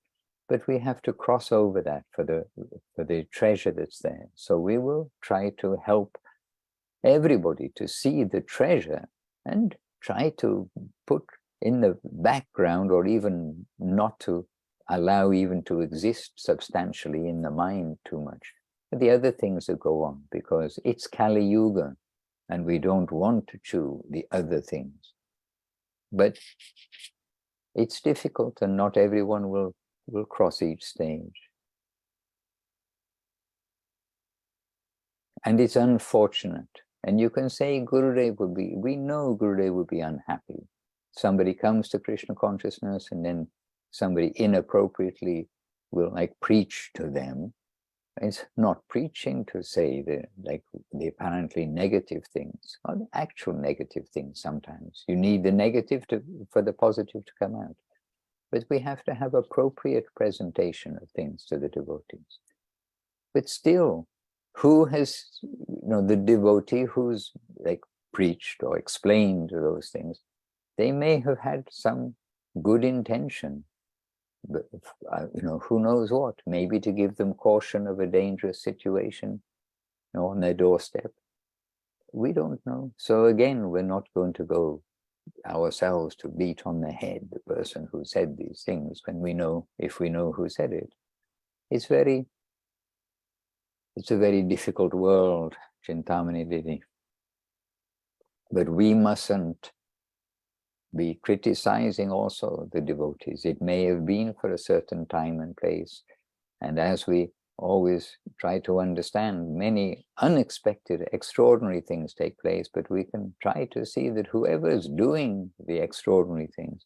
but we have to cross over that for the treasure that's there. So we will try to help everybody to see the treasure and try to put in the background, or even not to allow even to exist substantially in the mind too much, the other things that go on, because it's Kali Yuga and we don't want to chew the other things. But it's difficult, and not everyone will cross each stage. And it's unfortunate. And you can say we know Gurudev would be unhappy. Somebody comes to Krishna consciousness and then somebody inappropriately will like preach to them. It's not preaching to say the apparently negative things, or the actual negative things. Sometimes you need the negative for the positive to come out. But we have to have appropriate presentation of things to the devotees. But still, who has, the devotee who's like preached or explained those things, they may have had some good intention, but who knows what, maybe to give them caution of a dangerous situation on their doorstep. We don't know. So again, we're not going to go ourselves to beat on the head the person who said these things when if we know who said it. It's a very difficult world, Chintamani Didi. But we mustn't be criticizing also the devotees. It may have been for a certain time and place. And as we always try to understand, many unexpected, extraordinary things take place, but we can try to see that whoever is doing the extraordinary things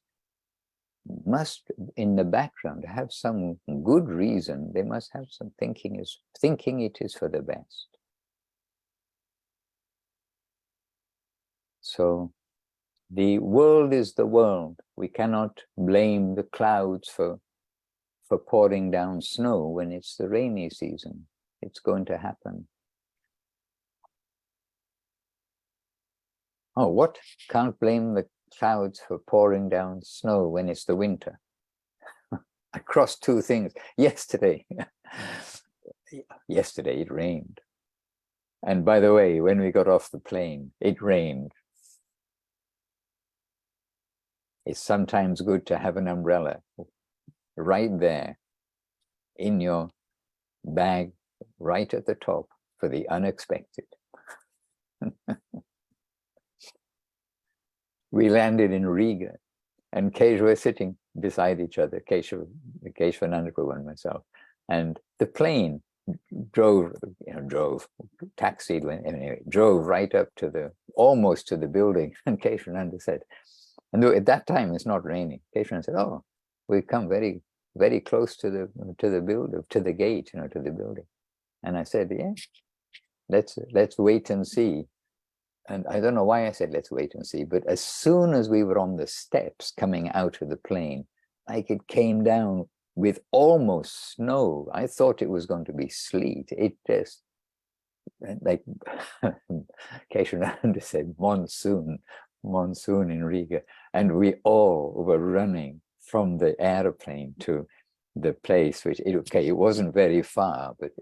must, in the background, have some good reason. They must have some thinking it is for the best. So the world is the world. We cannot blame the clouds for pouring down snow when it's the rainy season. It's going to happen. Oh, what? Can't blame the clouds for pouring down snow when it's the winter. I crossed two things. Yesterday it rained. And by the way, when we got off the plane, it rained. It's sometimes good to have an umbrella right there in your bag, right at the top for the unexpected. We landed in Riga, and Keshav were sitting beside each other, Keshav Nandaprabhu and myself, and the plane taxied, anyway, drove right up to almost to the building, and Keshav Nanda said, and at that time it's not raining. Keshav Nanda said, "Oh, we've come very, very close to the building, to the gate, to the building." And I said, "Yeah, let's wait and see." And I don't know why I said let's wait and see, but as soon as we were on the steps coming out of the plane, like it came down with almost snow. I thought it was going to be sleet. It just, like Keshavananda said, monsoon in Riga. And we all were running from the airplane to the place, which, it wasn't very far, but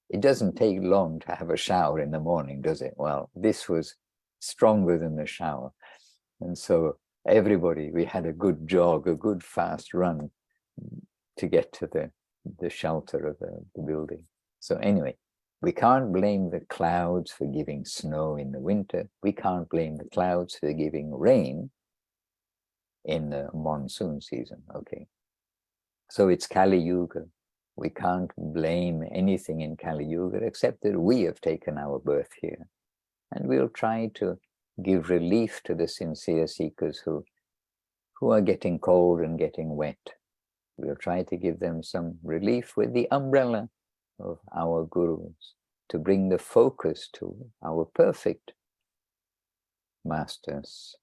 it doesn't take long to have a shower in the morning, does it? Well, this was stronger than the shower. And so everybody, we had a good jog, a good fast run to get to the shelter of the building. So anyway, we can't blame the clouds for giving snow in the winter. We can't blame the clouds for giving rain in the monsoon season, okay? So it's Kali Yuga. We can't blame anything in Kali Yuga except that we have taken our birth here. And we'll try to give relief to the sincere seekers who are getting cold and getting wet. We'll try to give them some relief with the umbrella of our gurus to bring the focus to our perfect masters.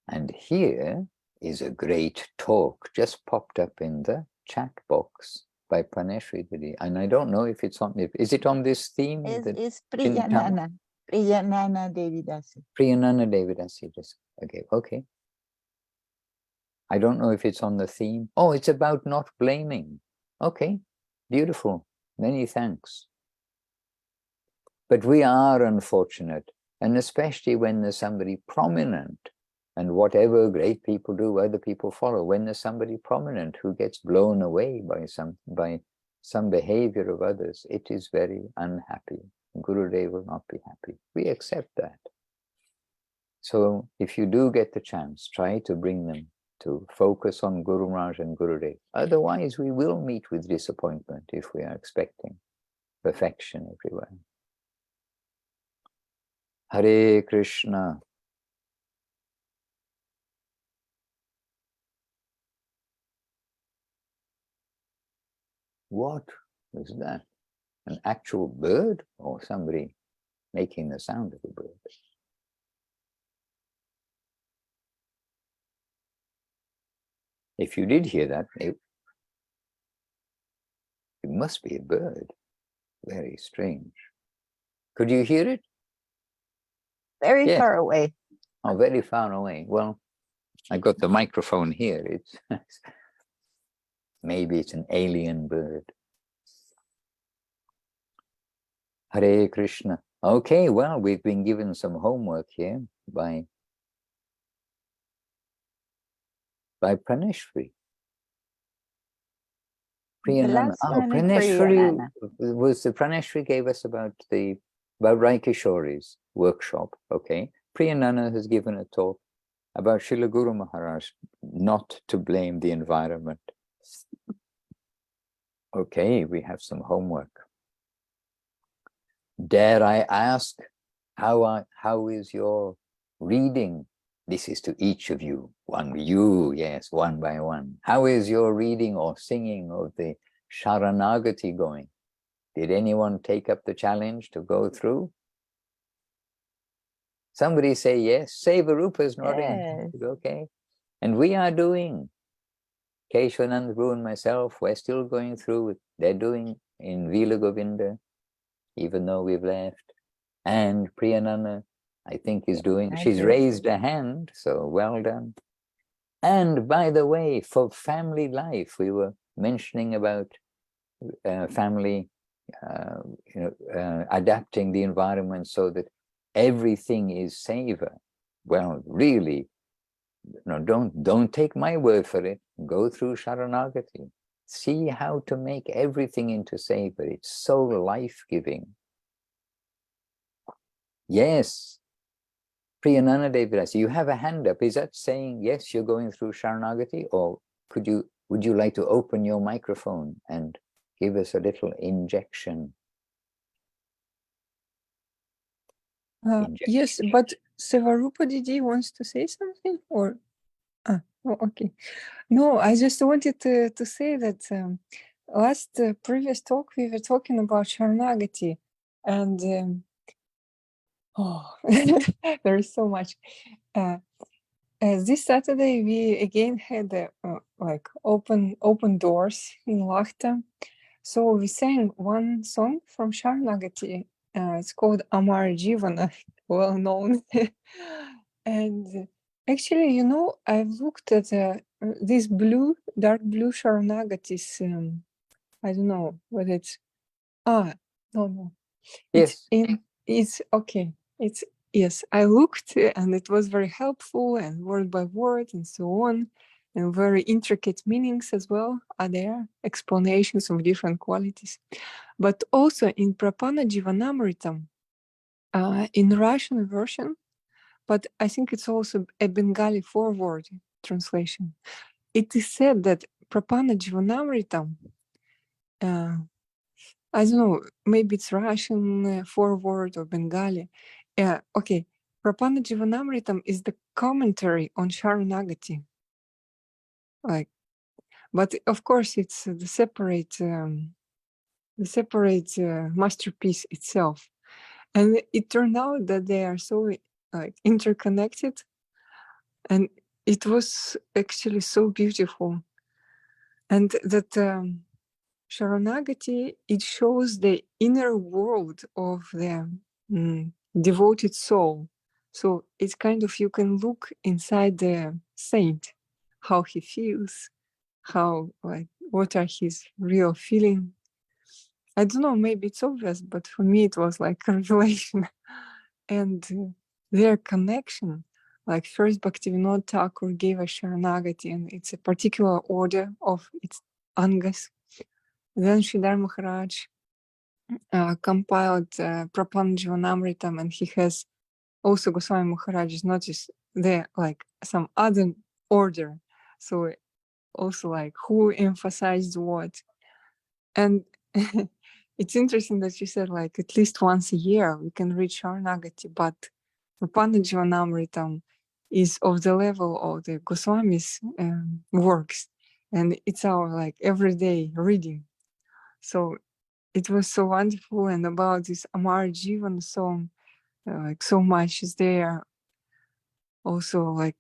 And here is a great talk just popped up in the chat box by Paneshri Didi. And I don't know if it's on, is it on this theme? It's Priyanana Devidasi. Priyanana Devidasi, okay. I don't know if it's on the theme. Oh, it's about not blaming. Okay, beautiful. Many thanks. But we are unfortunate, and especially when there's somebody prominent, and whatever great people do, other people follow. When there's somebody prominent who gets blown away by some behavior of others, it is very unhappy. Gurudev will not be happy. We accept that. So if you do get the chance, try to bring them to focus on Guru Maharaj and Gurudev. Otherwise, we will meet with disappointment if we are expecting perfection everywhere. Hare Krishna. What was that? An actual bird or somebody making the sound of a bird? If you did hear that, it must be a bird. Very strange. Could you hear it? Very Yes. far away. Oh, very far away. Well, I got the microphone here. It's maybe it's an alien bird. Hare Krishna. Okay, well, we've been given some homework here by Praneshwari. The Priyanana. last Oh, one is Praneshwari Priyanana. was the Praneshwari gave us about Rai Kishori's workshop. Okay, Priyanana has given a talk about Srila Guru Maharaj not to blame the environment. Okay, we have some homework. Dare I ask, how is your reading? This is to each of you, yes, one by one. How is your reading or singing of the Sharanagati going? Did anyone take up the challenge to go through? Somebody say yes. Sevarupa is nodding. Yes. Okay. And we are doing. Keshavanand Guru and myself, we're still going through it. They're doing in Vila Govinda, even though we've left. And Priyanana, I think, is doing. I She's do. raised a hand, so well done. And by the way, for family life, we were mentioning about family, adapting the environment so that everything is saver. Well, really, don't take my word for it. Go through Sharanagati. See how to make everything into saver. It's so life-giving. Yes. Priyanana Devirasi, you have a hand up. Is that saying, yes, you're going through Sharanagati? Or would you like to open your microphone and give us a little injection? Yes, but Sevarupa Didi wants to say something, or okay. No, I just wanted to say that last previous talk we were talking about Sharanagati, and there is so much. This Saturday we again had like open doors in Lahta, so we sang one song from Sharanagati. It's called Amar Jivana, well known. And actually, I've looked at this dark blue Sharanagatis. I don't know what it's. No. Yes. It's okay. Yes, I looked and it was very helpful and word by word and so on. And very intricate meanings as well are there, explanations of different qualities. But also in Prapana Jivanamritam, in Russian version, but I think it's also a Bengali forward translation, it is said that Prapana Jivanamritam, I don't know, maybe it's Russian forward or Bengali. Okay, Prapana Jivanamritam is the commentary on Sharanagati. But of course, it's the separate masterpiece itself, and it turned out that they are so interconnected, and it was actually so beautiful, and that Sharanagati, it shows the inner world of the devoted soul. So it's kind of, you can look inside the saint, how he feels, what are his real feelings. I don't know, maybe it's obvious, but for me it was like a revelation. And their connection, like first Bhaktivinoda Thakur gave us Sharanagati, and it's a particular order of its angas. Then Sridhar Maharaj compiled Prapana Jivanamritam, and he has also Goswami Maharaj is not just there, like some other order. So also like who emphasized what. And it's interesting that you said like at least once a year we can read Sharanagati, but Prapana Jivanamritam is of the level of the Goswami's works, and it's our like everyday reading. So it was so wonderful. And about this Amar Jivan song, like so much is there. Also, like,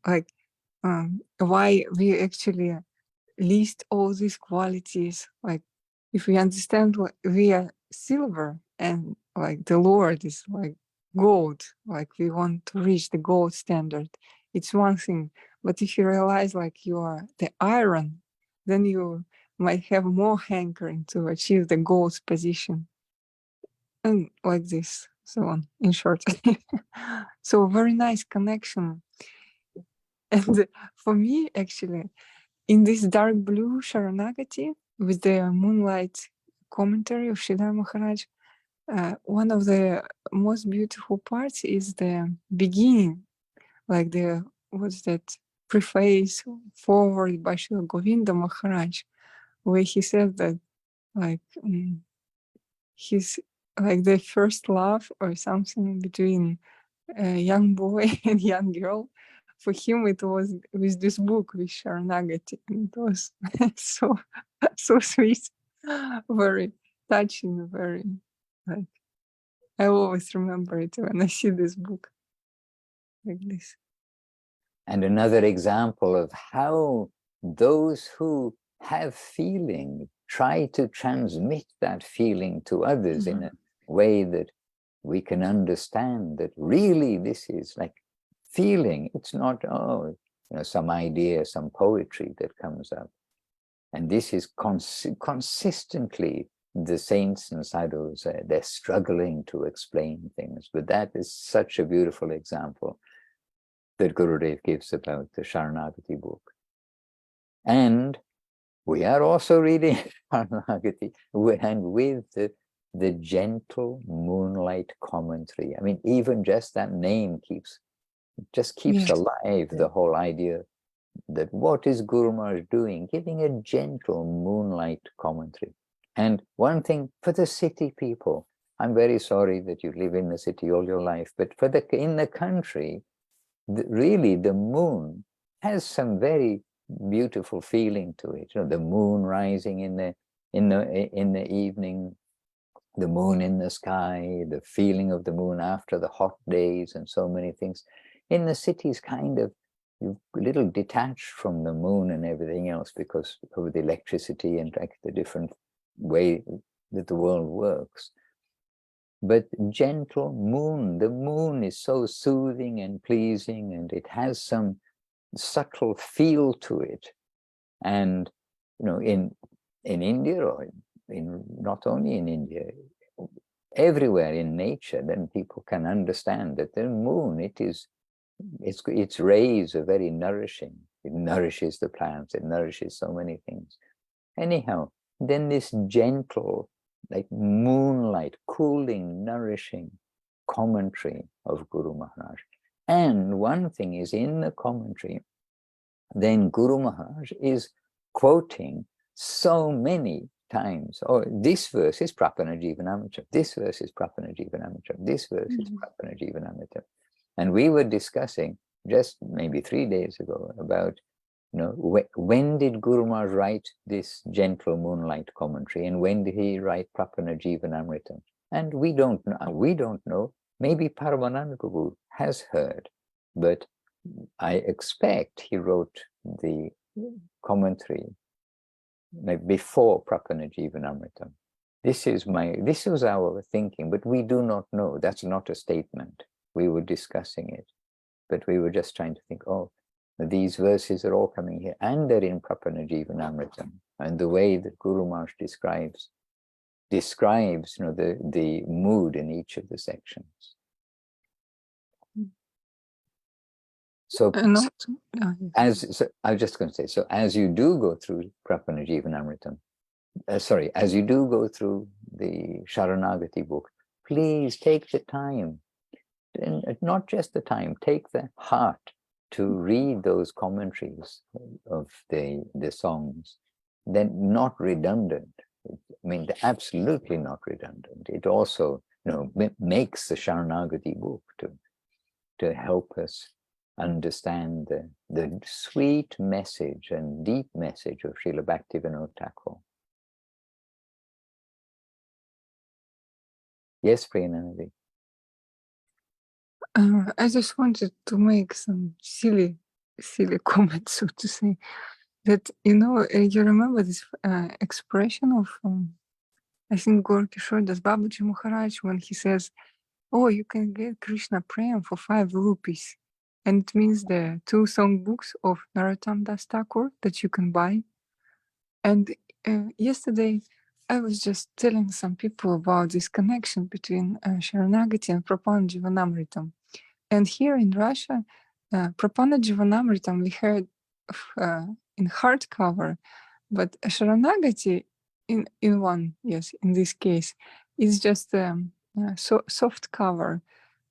like why we actually list all these qualities. Like, if we understand what we are silver and like the Lord is like gold, like we want to reach the gold standard, it's one thing. But if you realize like you are the iron, then you might have more hankering to achieve the gold's position. And like this, so on, in short. So very nice connection. And for me, actually, in this dark blue Sharanagati with the moonlight commentary of Sridhar Maharaj, one of the most beautiful parts is the beginning, like the, what's that, preface forward by Srila Govinda Maharaj, where he says that like his, like the first love or something between a young boy and young girl, for him it was with this book, with Sharanagati, and it was so sweet, very touching, very, like, I always remember it when I see this book like this. And another example of how those who have feeling try to transmit that feeling to others in a way that we can understand that really this is like feeling. It's not, oh, some idea, some poetry that comes up. And this is consistently the saints and sadhus, they're struggling to explain things. But that is such a beautiful example that Gurudev gives about the Sharanagati book. And we are also reading Sharanagati and with the gentle moonlight commentary. I mean, even just that name keeps alive the whole idea that what is Guru Maharaj doing? Giving a gentle moonlight commentary. And one thing for the city people, I'm very sorry that you live in the city all your life, but in the country, really the moon has some very beautiful feeling to it. The moon rising in the evening, the moon in the sky, the feeling of the moon after the hot days, and so many things. In the cities, kind of a little detached from the moon and everything else because of the electricity and like the different way that the world works. But gentle moon, the moon is so soothing and pleasing, and it has some subtle feel to it. And in India, or not only in India, everywhere in nature, then people can understand that the moon, its rays are very nourishing. It nourishes the plants, it nourishes so many things. Anyhow, then this gentle, like moonlight, cooling, nourishing commentary of Guru Maharaj. And one thing is, in the commentary, then Guru Maharaj is quoting so many times, this verse is Prapana Jivanamrita, this verse is Prapana Jivanamrita, this verse is Prapana Jivanamrita. And we were discussing just maybe 3 days ago about, when did Guru Maharaj write this gentle moonlight commentary, and when did he write Prapana Jivanamrita? And we don't know. Maybe Paramananda Prabhu has heard, but I expect he wrote the commentary before Prapana Jivanamrita. This was our thinking, but we do not know. That's not a statement. We were discussing it, but we were just trying to think, these verses are all coming here, and they're in Prapana Jivanamrita. And the way that Guru Maharaj describes the mood in each of the sections. So, I was just going to say, so as you do go through Prapana Jivanamrita, as you do go through the Sharanagati book, please take the time, and not just the time, take the heart to read those commentaries of the songs. They're not redundant. I mean, they're absolutely not redundant. It also, makes the Sharanagati book to help us understand the sweet message and deep message of Srila Bhaktivinoda Thakur. Yes, Priyanandi. I just wanted to make some silly comments, so to say. That, you remember this expression of, I think, Gaur Kishore Das Babaji Maharaj, when he says, oh, you can get Krishna Prem for 5 rupees. And it means the 2 songbooks of Narottam Das Thakur that you can buy. And yesterday, I was just telling some people about this connection between Sharanagati and Prapanna Jivanamritam. And here in Russia, Prapanna Jivanamritam we heard in hardcover, but Sharanagati in this case, is just soft cover.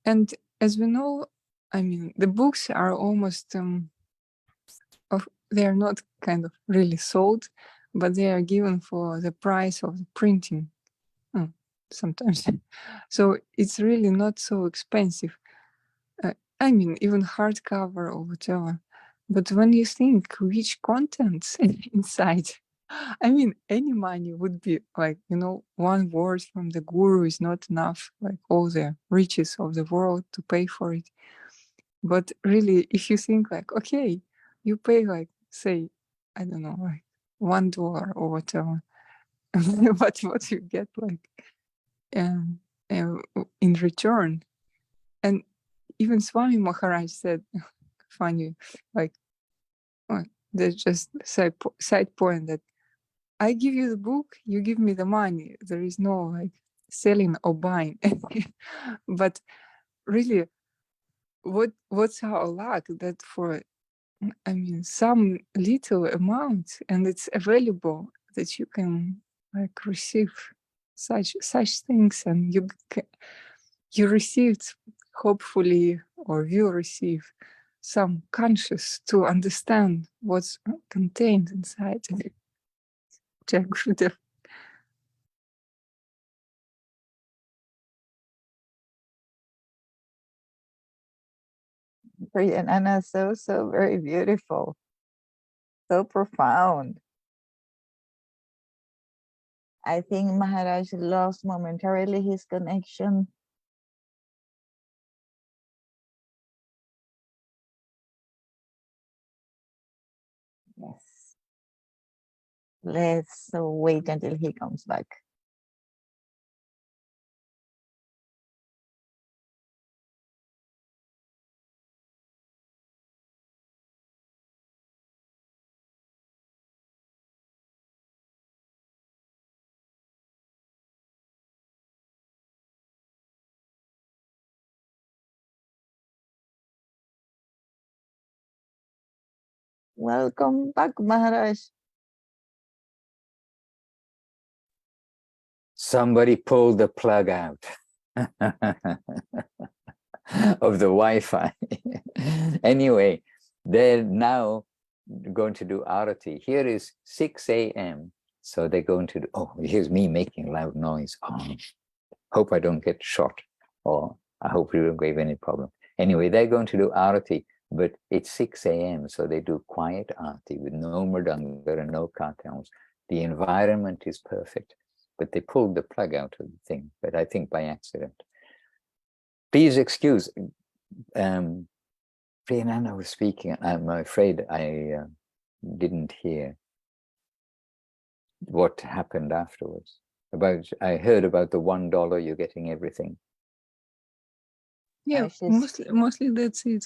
And as we know, I mean, the books are almost, they are not kind of really sold, but they are given for the price of the printing sometimes. So it's really not so expensive. I mean, even hardcover or whatever. But when you think which contents inside, I mean, any money would be like, 1 word from the guru is not enough, like all the riches of the world to pay for it. But really, if you think like, okay, you pay like, say, I don't know, like $1 or whatever, what you get like in return. And even Swami Maharaj said, funny, like, there's just side point that I give you the book, you give me the money. There is no like selling or buying. But really, what's our luck that for, I mean, some little amount, and it's available that you can like receive such things, and you received, hopefully, or will receive some conscious to understand what's contained inside. Jai Gurudev. And Anna, so very beautiful, so profound. I think Maharaj lost momentarily his connection. Yes. Let's wait until he comes back. Welcome back, Maharaj. Somebody pulled the plug out of the Wi-Fi. Anyway, they're now going to do Arati. Here is 6 a.m. So they're going to do, oh, here's me making loud noise. Oh, hope I don't get shot, or I hope we don't have any problem. Anyway, they're going to do Arati, but it's 6 a.m. So they do quiet Arati with no mridanga and no kartals. The environment is perfect, but they pulled the plug out of the thing, but I think by accident. Please excuse, Priyananda was speaking. I'm afraid I didn't hear what happened afterwards. I heard about the $1, you're getting everything. Yeah, mostly that's it.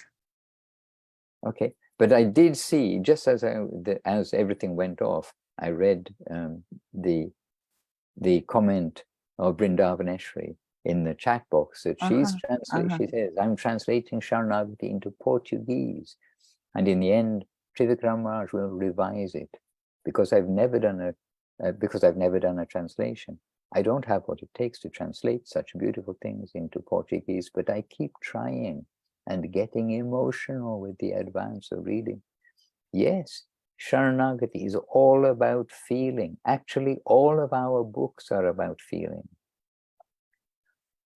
Okay, but I did see, just as everything went off, I read the comment of Vrindavaneshri in the chat box that she's translating. She says, I'm translating Sharanagati into Portuguese, and in the end, Trivikram Raj will revise it because I've never done a translation. I don't have what it takes to translate such beautiful things into Portuguese, but I keep trying and getting emotional with the advance of reading. Yes, Sharanagati is all about feeling. Actually, all of our books are about feeling.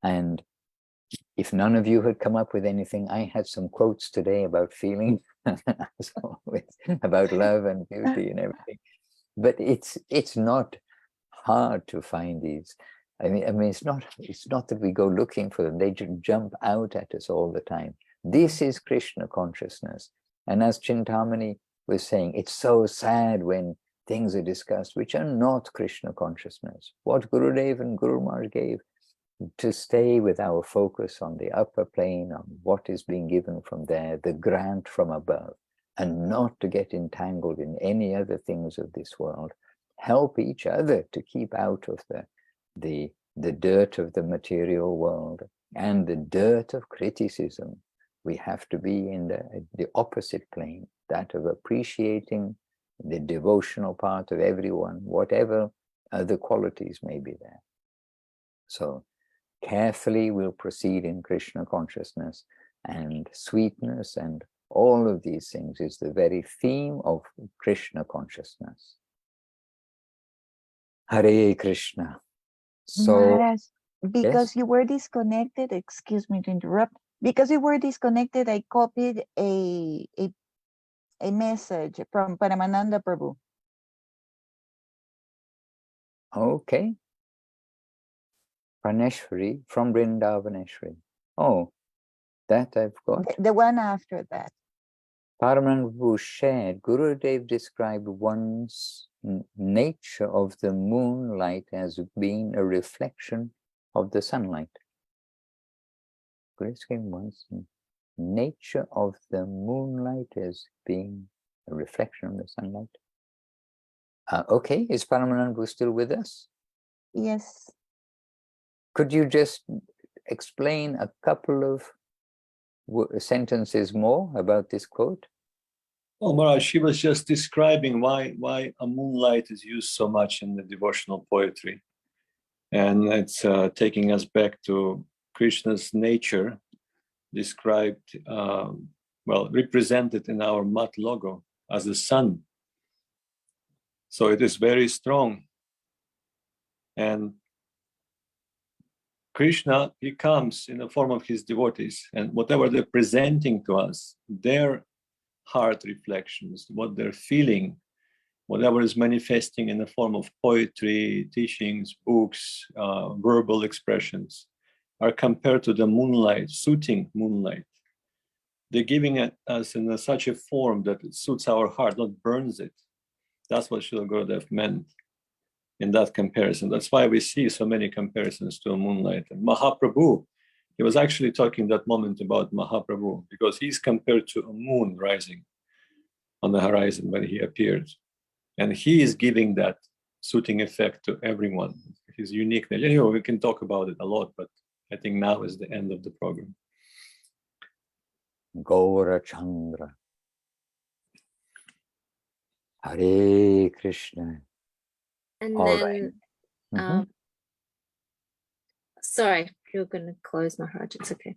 And if none of you had come up with anything, I had some quotes today about feeling, about love and beauty and everything. But it's not hard to find these. I mean, it's not that we go looking for them. They just jump out at us all the time. This is Krishna consciousness. And as Chintamani was saying, it's so sad when things are discussed which are not Krishna consciousness. What Gurudev and Guru Maharaj gave, to stay with our focus on the upper plane, on what is being given from there, the grant from above, and not to get entangled in any other things of this world. Help each other to keep out of the dirt of the material world and the dirt of criticism. We have to be in the opposite plane, that of appreciating the devotional part of everyone, whatever other qualities may be there. So carefully we'll proceed in Krishna consciousness, and sweetness and all of these things is the very theme of Krishna consciousness. Hare Krishna. So, Maharaj, because yes? you were disconnected, excuse me to interrupt, because you were disconnected, I copied a message from Paramananda Prabhu. Okay. Praneshwari from Vrindavaneshwari. Oh, that I've got. The one after that. Paramananda shared, Gurudev described one's nature of the moonlight as being a reflection of the sunlight. Gurudev described one's nature of the moonlight as being a reflection of the sunlight. Okay, is Paramananda still with us? Yes. Could you just explain a couple of sentences more about this quote? Oh, Maharaj, she was just describing why a moonlight is used so much in the devotional poetry. And it's taking us back to Krishna's nature, described, represented in our mat logo as the sun. So it is very strong. And Krishna, he comes in the form of his devotees, and whatever they're presenting to us, their heart reflections, what they're feeling, whatever is manifesting in the form of poetry, teachings, books, verbal expressions, are compared to the moonlight, soothing moonlight. They're giving it us in such a form that it suits our heart, not burns it. That's what Srila Gurudev meant in that comparison. That's why we see so many comparisons to a moonlight. And Mahaprabhu, he was actually talking that moment about Mahaprabhu, because he's compared to a moon rising on the horizon when he appeared. And he is giving that soothing effect to everyone. His uniqueness. You know, we can talk about it a lot, but I think now is the end of the program. Gaura Chandra. Hare Krishna. And All then, right. Sorry, you're going to close, Maharaj. It's okay.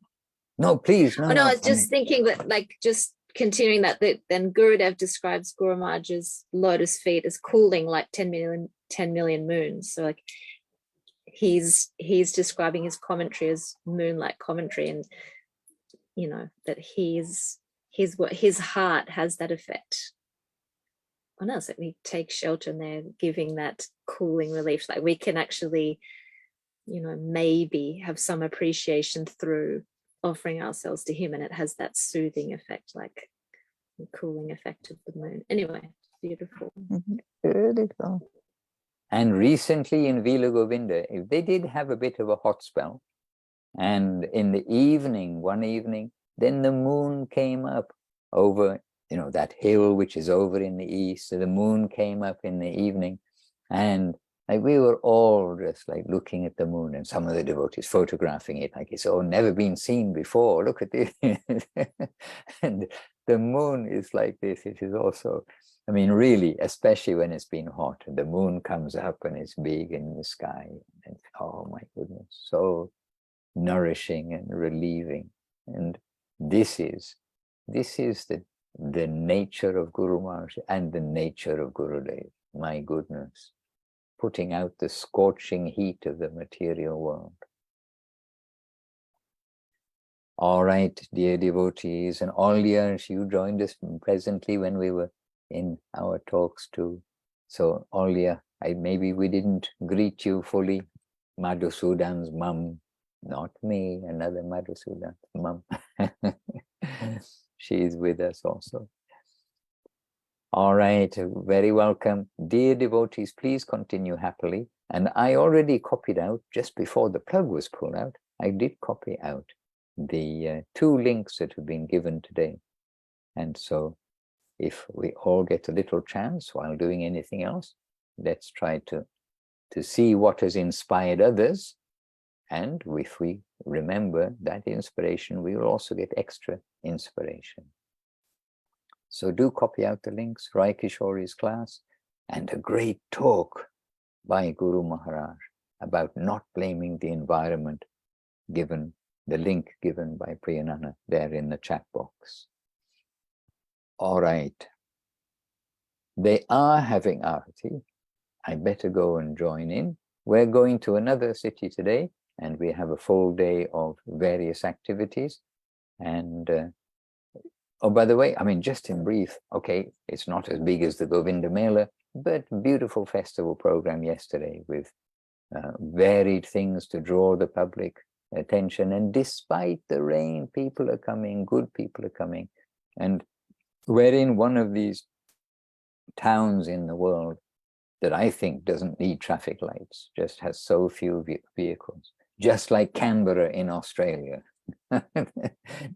No, please. No, Oh, no, no, I was just thinking that, like, just continuing that then Gurudev describes Guru Maharaj's lotus feet as cooling like 10 million moons. So, like, he's describing his commentary as moonlight commentary, and you know that his heart has that effect on us, that we take shelter in there, giving that cooling relief. Like, we can actually, you know, maybe have some appreciation through offering ourselves to him, and it has that soothing effect, like the cooling effect of the moon. Anyway, beautiful. Beautiful. And recently in Vila Govinda, they did have a bit of a hot spell. And in the evening, one evening, then the moon came up over, you know, that hill which is over in the east. So the moon came up in the evening, and like we were all just like looking at the moon, and some of the devotees photographing it like it's never been seen before. Look at this. And the moon is like this. It is also, I mean, really, especially when it's been hot, and the moon comes up and it's big in the sky. And oh my goodness, so nourishing and relieving. And this is the nature of Guru Maharaj and the nature of Gurudev. My goodness, putting out the scorching heat of the material world. All right, dear devotees, and Olya, you joined us presently when we were in our talks too. So Olya, maybe we didn't greet you fully. Madhusudan's mum, not me, another Madhusudan's mum. She's with us also. All right, very welcome. Dear devotees, please continue happily. And I already copied out, just before the plug was pulled out, I did copy out the 2 links that have been given today. And so if we all get a little chance while doing anything else, let's try to see what has inspired others. And if we remember that inspiration, we will also get extra inspiration. So do copy out the links, Rai Kishori's class, and a great talk by Guru Maharaj about not blaming the environment, given the link given by Priyanana there in the chat box. All right. They are having Arati. I better go and join in. We're going to another city today, and we have a full day of various activities. And oh, by the way, I mean, just in brief, okay, it's not as big as the Govinda Mela, but beautiful festival program yesterday with varied things to draw the public attention. And despite the rain, people are coming, good people are coming. And we're in one of these towns in the world that I think doesn't need traffic lights, just has so few vehicles, just like Canberra in Australia.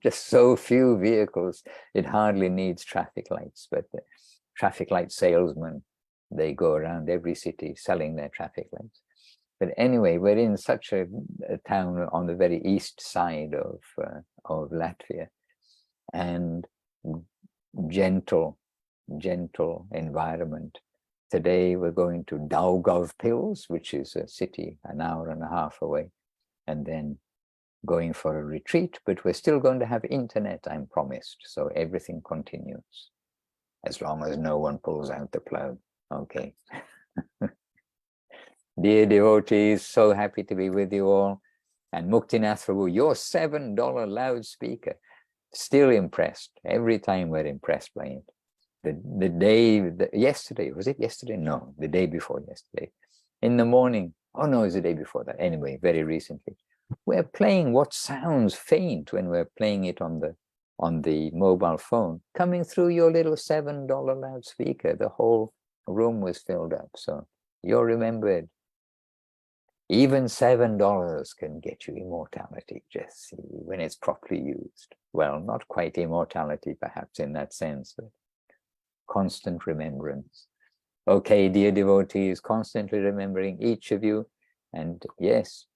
Just so few vehicles, it hardly needs traffic lights. But the traffic light salesmen, they go around every city selling their traffic lights. But anyway, we're in such a town on the very east side of Latvia, and gentle environment. Today we're going to Daugavpils, which is a city an hour and a half away, and then going for a retreat, but we're still going to have internet, I'm promised. So everything continues, as long as no one pulls out the plug. Okay. Dear devotees, so happy to be with you all. And Muktinath Prabhu, your $7 loudspeaker, still impressed. Every time we're impressed by it. The day, yesterday, was it yesterday? No, the day before yesterday. In the morning, oh no, it was the day before that. Anyway, very recently. We're playing what sounds faint when we're playing it on the mobile phone, coming through your little $7 loudspeaker. The whole room was filled up. So you're remembered. Even $7 can get you immortality, just see, when it's properly used. Well, not quite immortality, perhaps, in that sense, but constant remembrance. Okay, dear devotees, constantly remembering each of you. And yes,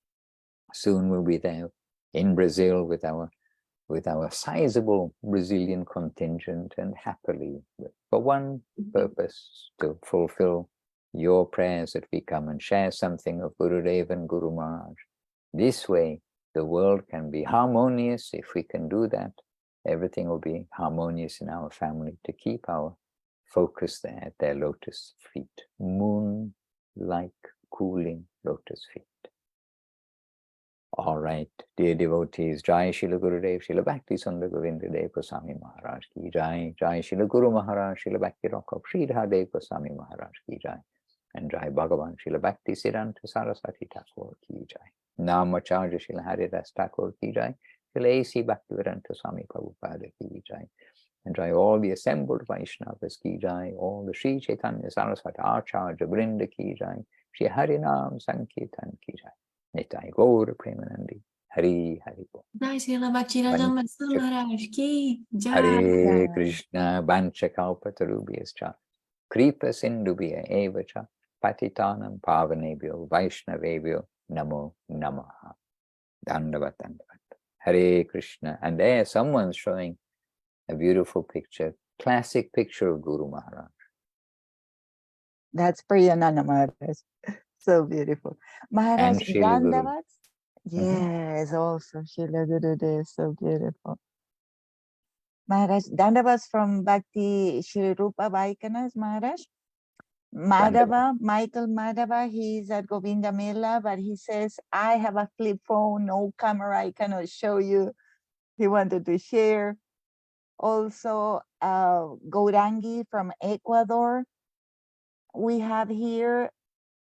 soon we'll be there in Brazil with our sizable Brazilian contingent, and happily, for one purpose, to fulfill your prayers, that we come and share something of Gurudev and Guru Maharaj. This way, the world can be harmonious. If we can do that, everything will be harmonious in our family, to keep our focus there at their lotus feet, moon-like cooling lotus feet. All right, dear devotees, Jai Shila Gurudev, Shila Bhakti Sundar Govinda Dev Goswami Maharaj ki Jai, Jai Shila Guru Maharaj, Shila Bhakti Rock Sri Radha Goswami Maharaj ki Jai, and Jai Bhagavan Shila Bhakti Siddhanta Saraswati Thakur ki Jai, Namacharya Shila Haridas Thakur ki Jai, Shila A.C. Bhaktivedanta Swami Prabhupada ki Jai, and Jai all the assembled Vaishnavas ki Jai, all the Sri Chaitanya Saraswati Acharya Vrinda ki Jai, Shri Harinam Sankirtan ki Jai. Nitai Gaur Premanandi, Hari Hari Bol. Jai Srila Bhaktivedanta Maharaj ki Jai. Hare Krishna Vancha Kalpatarubhyascha Kripa Sindhubhya Evacha Patitanam Pavanebhyo Vaishnavebhyo Namo Namaha. Dandavat Dandavat. Hare Krishna. And there someone's showing a beautiful picture, classic picture of Guru Maharaj. That's Priyanana Maharaj. So beautiful. Maharaj And Srila Guru. Dandavat. Yes, also Srila Gurudev, so beautiful. Maharaj Dandavats from Bhakti Shri Rupa Vaikanas Maharaj. Madhava, Michael Madhava, he's at Govinda Mela, but he says, I have a flip phone, no camera, I cannot show you he wanted to share. Also, Gourangi from Ecuador. We have here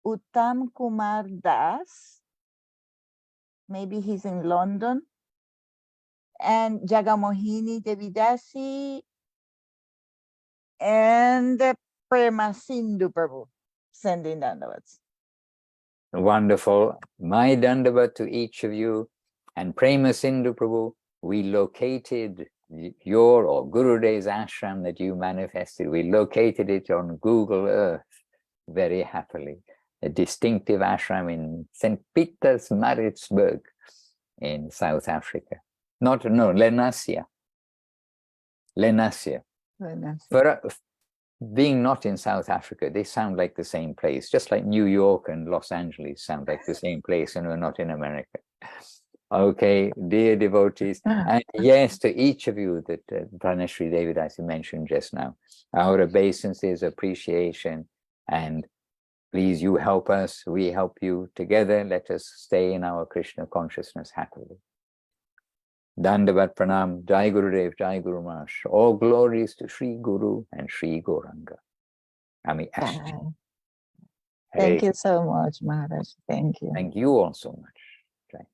Uttam Kumar Das. Maybe he's in London. And Jagamohini Devidasi and Prema Sindhu Prabhu sending dandavats. Wonderful. My dandavat to each of you. And Prema Sindhu Prabhu, we located your or Gurudev's ashram that you manifested. We located it on Google Earth very happily. A distinctive ashram in St. Pietersmaritzburg in South Africa. Lenasia. For being not in South Africa, they sound like the same place, just like New York and Los Angeles sound like the same place, and we're not in America. Okay, dear devotees, and yes, to each of you that Pranashri Devidasi mentioned just now, our obeisances, appreciation, and please, you help us, we help you together. Let us stay in our Krishna consciousness happily. Dandavat Pranam, Jai Gurudev, Jai Guru Maharaj. All glories to Sri Guru and Sri Gauranga. Ami Ashti. Thank you so much, Maharaj. Thank you. Thank you all so much. Okay.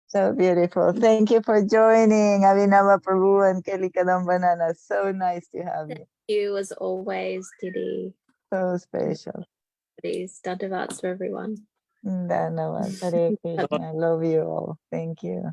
So beautiful. Thank you for joining, Abhinava Prabhu and Kelly Kadambanana. So nice to have you. Thank you as always, Didi. So special. Please, dandavats to everyone. Dhanavad. Hare Krishna. I love you all. Thank you.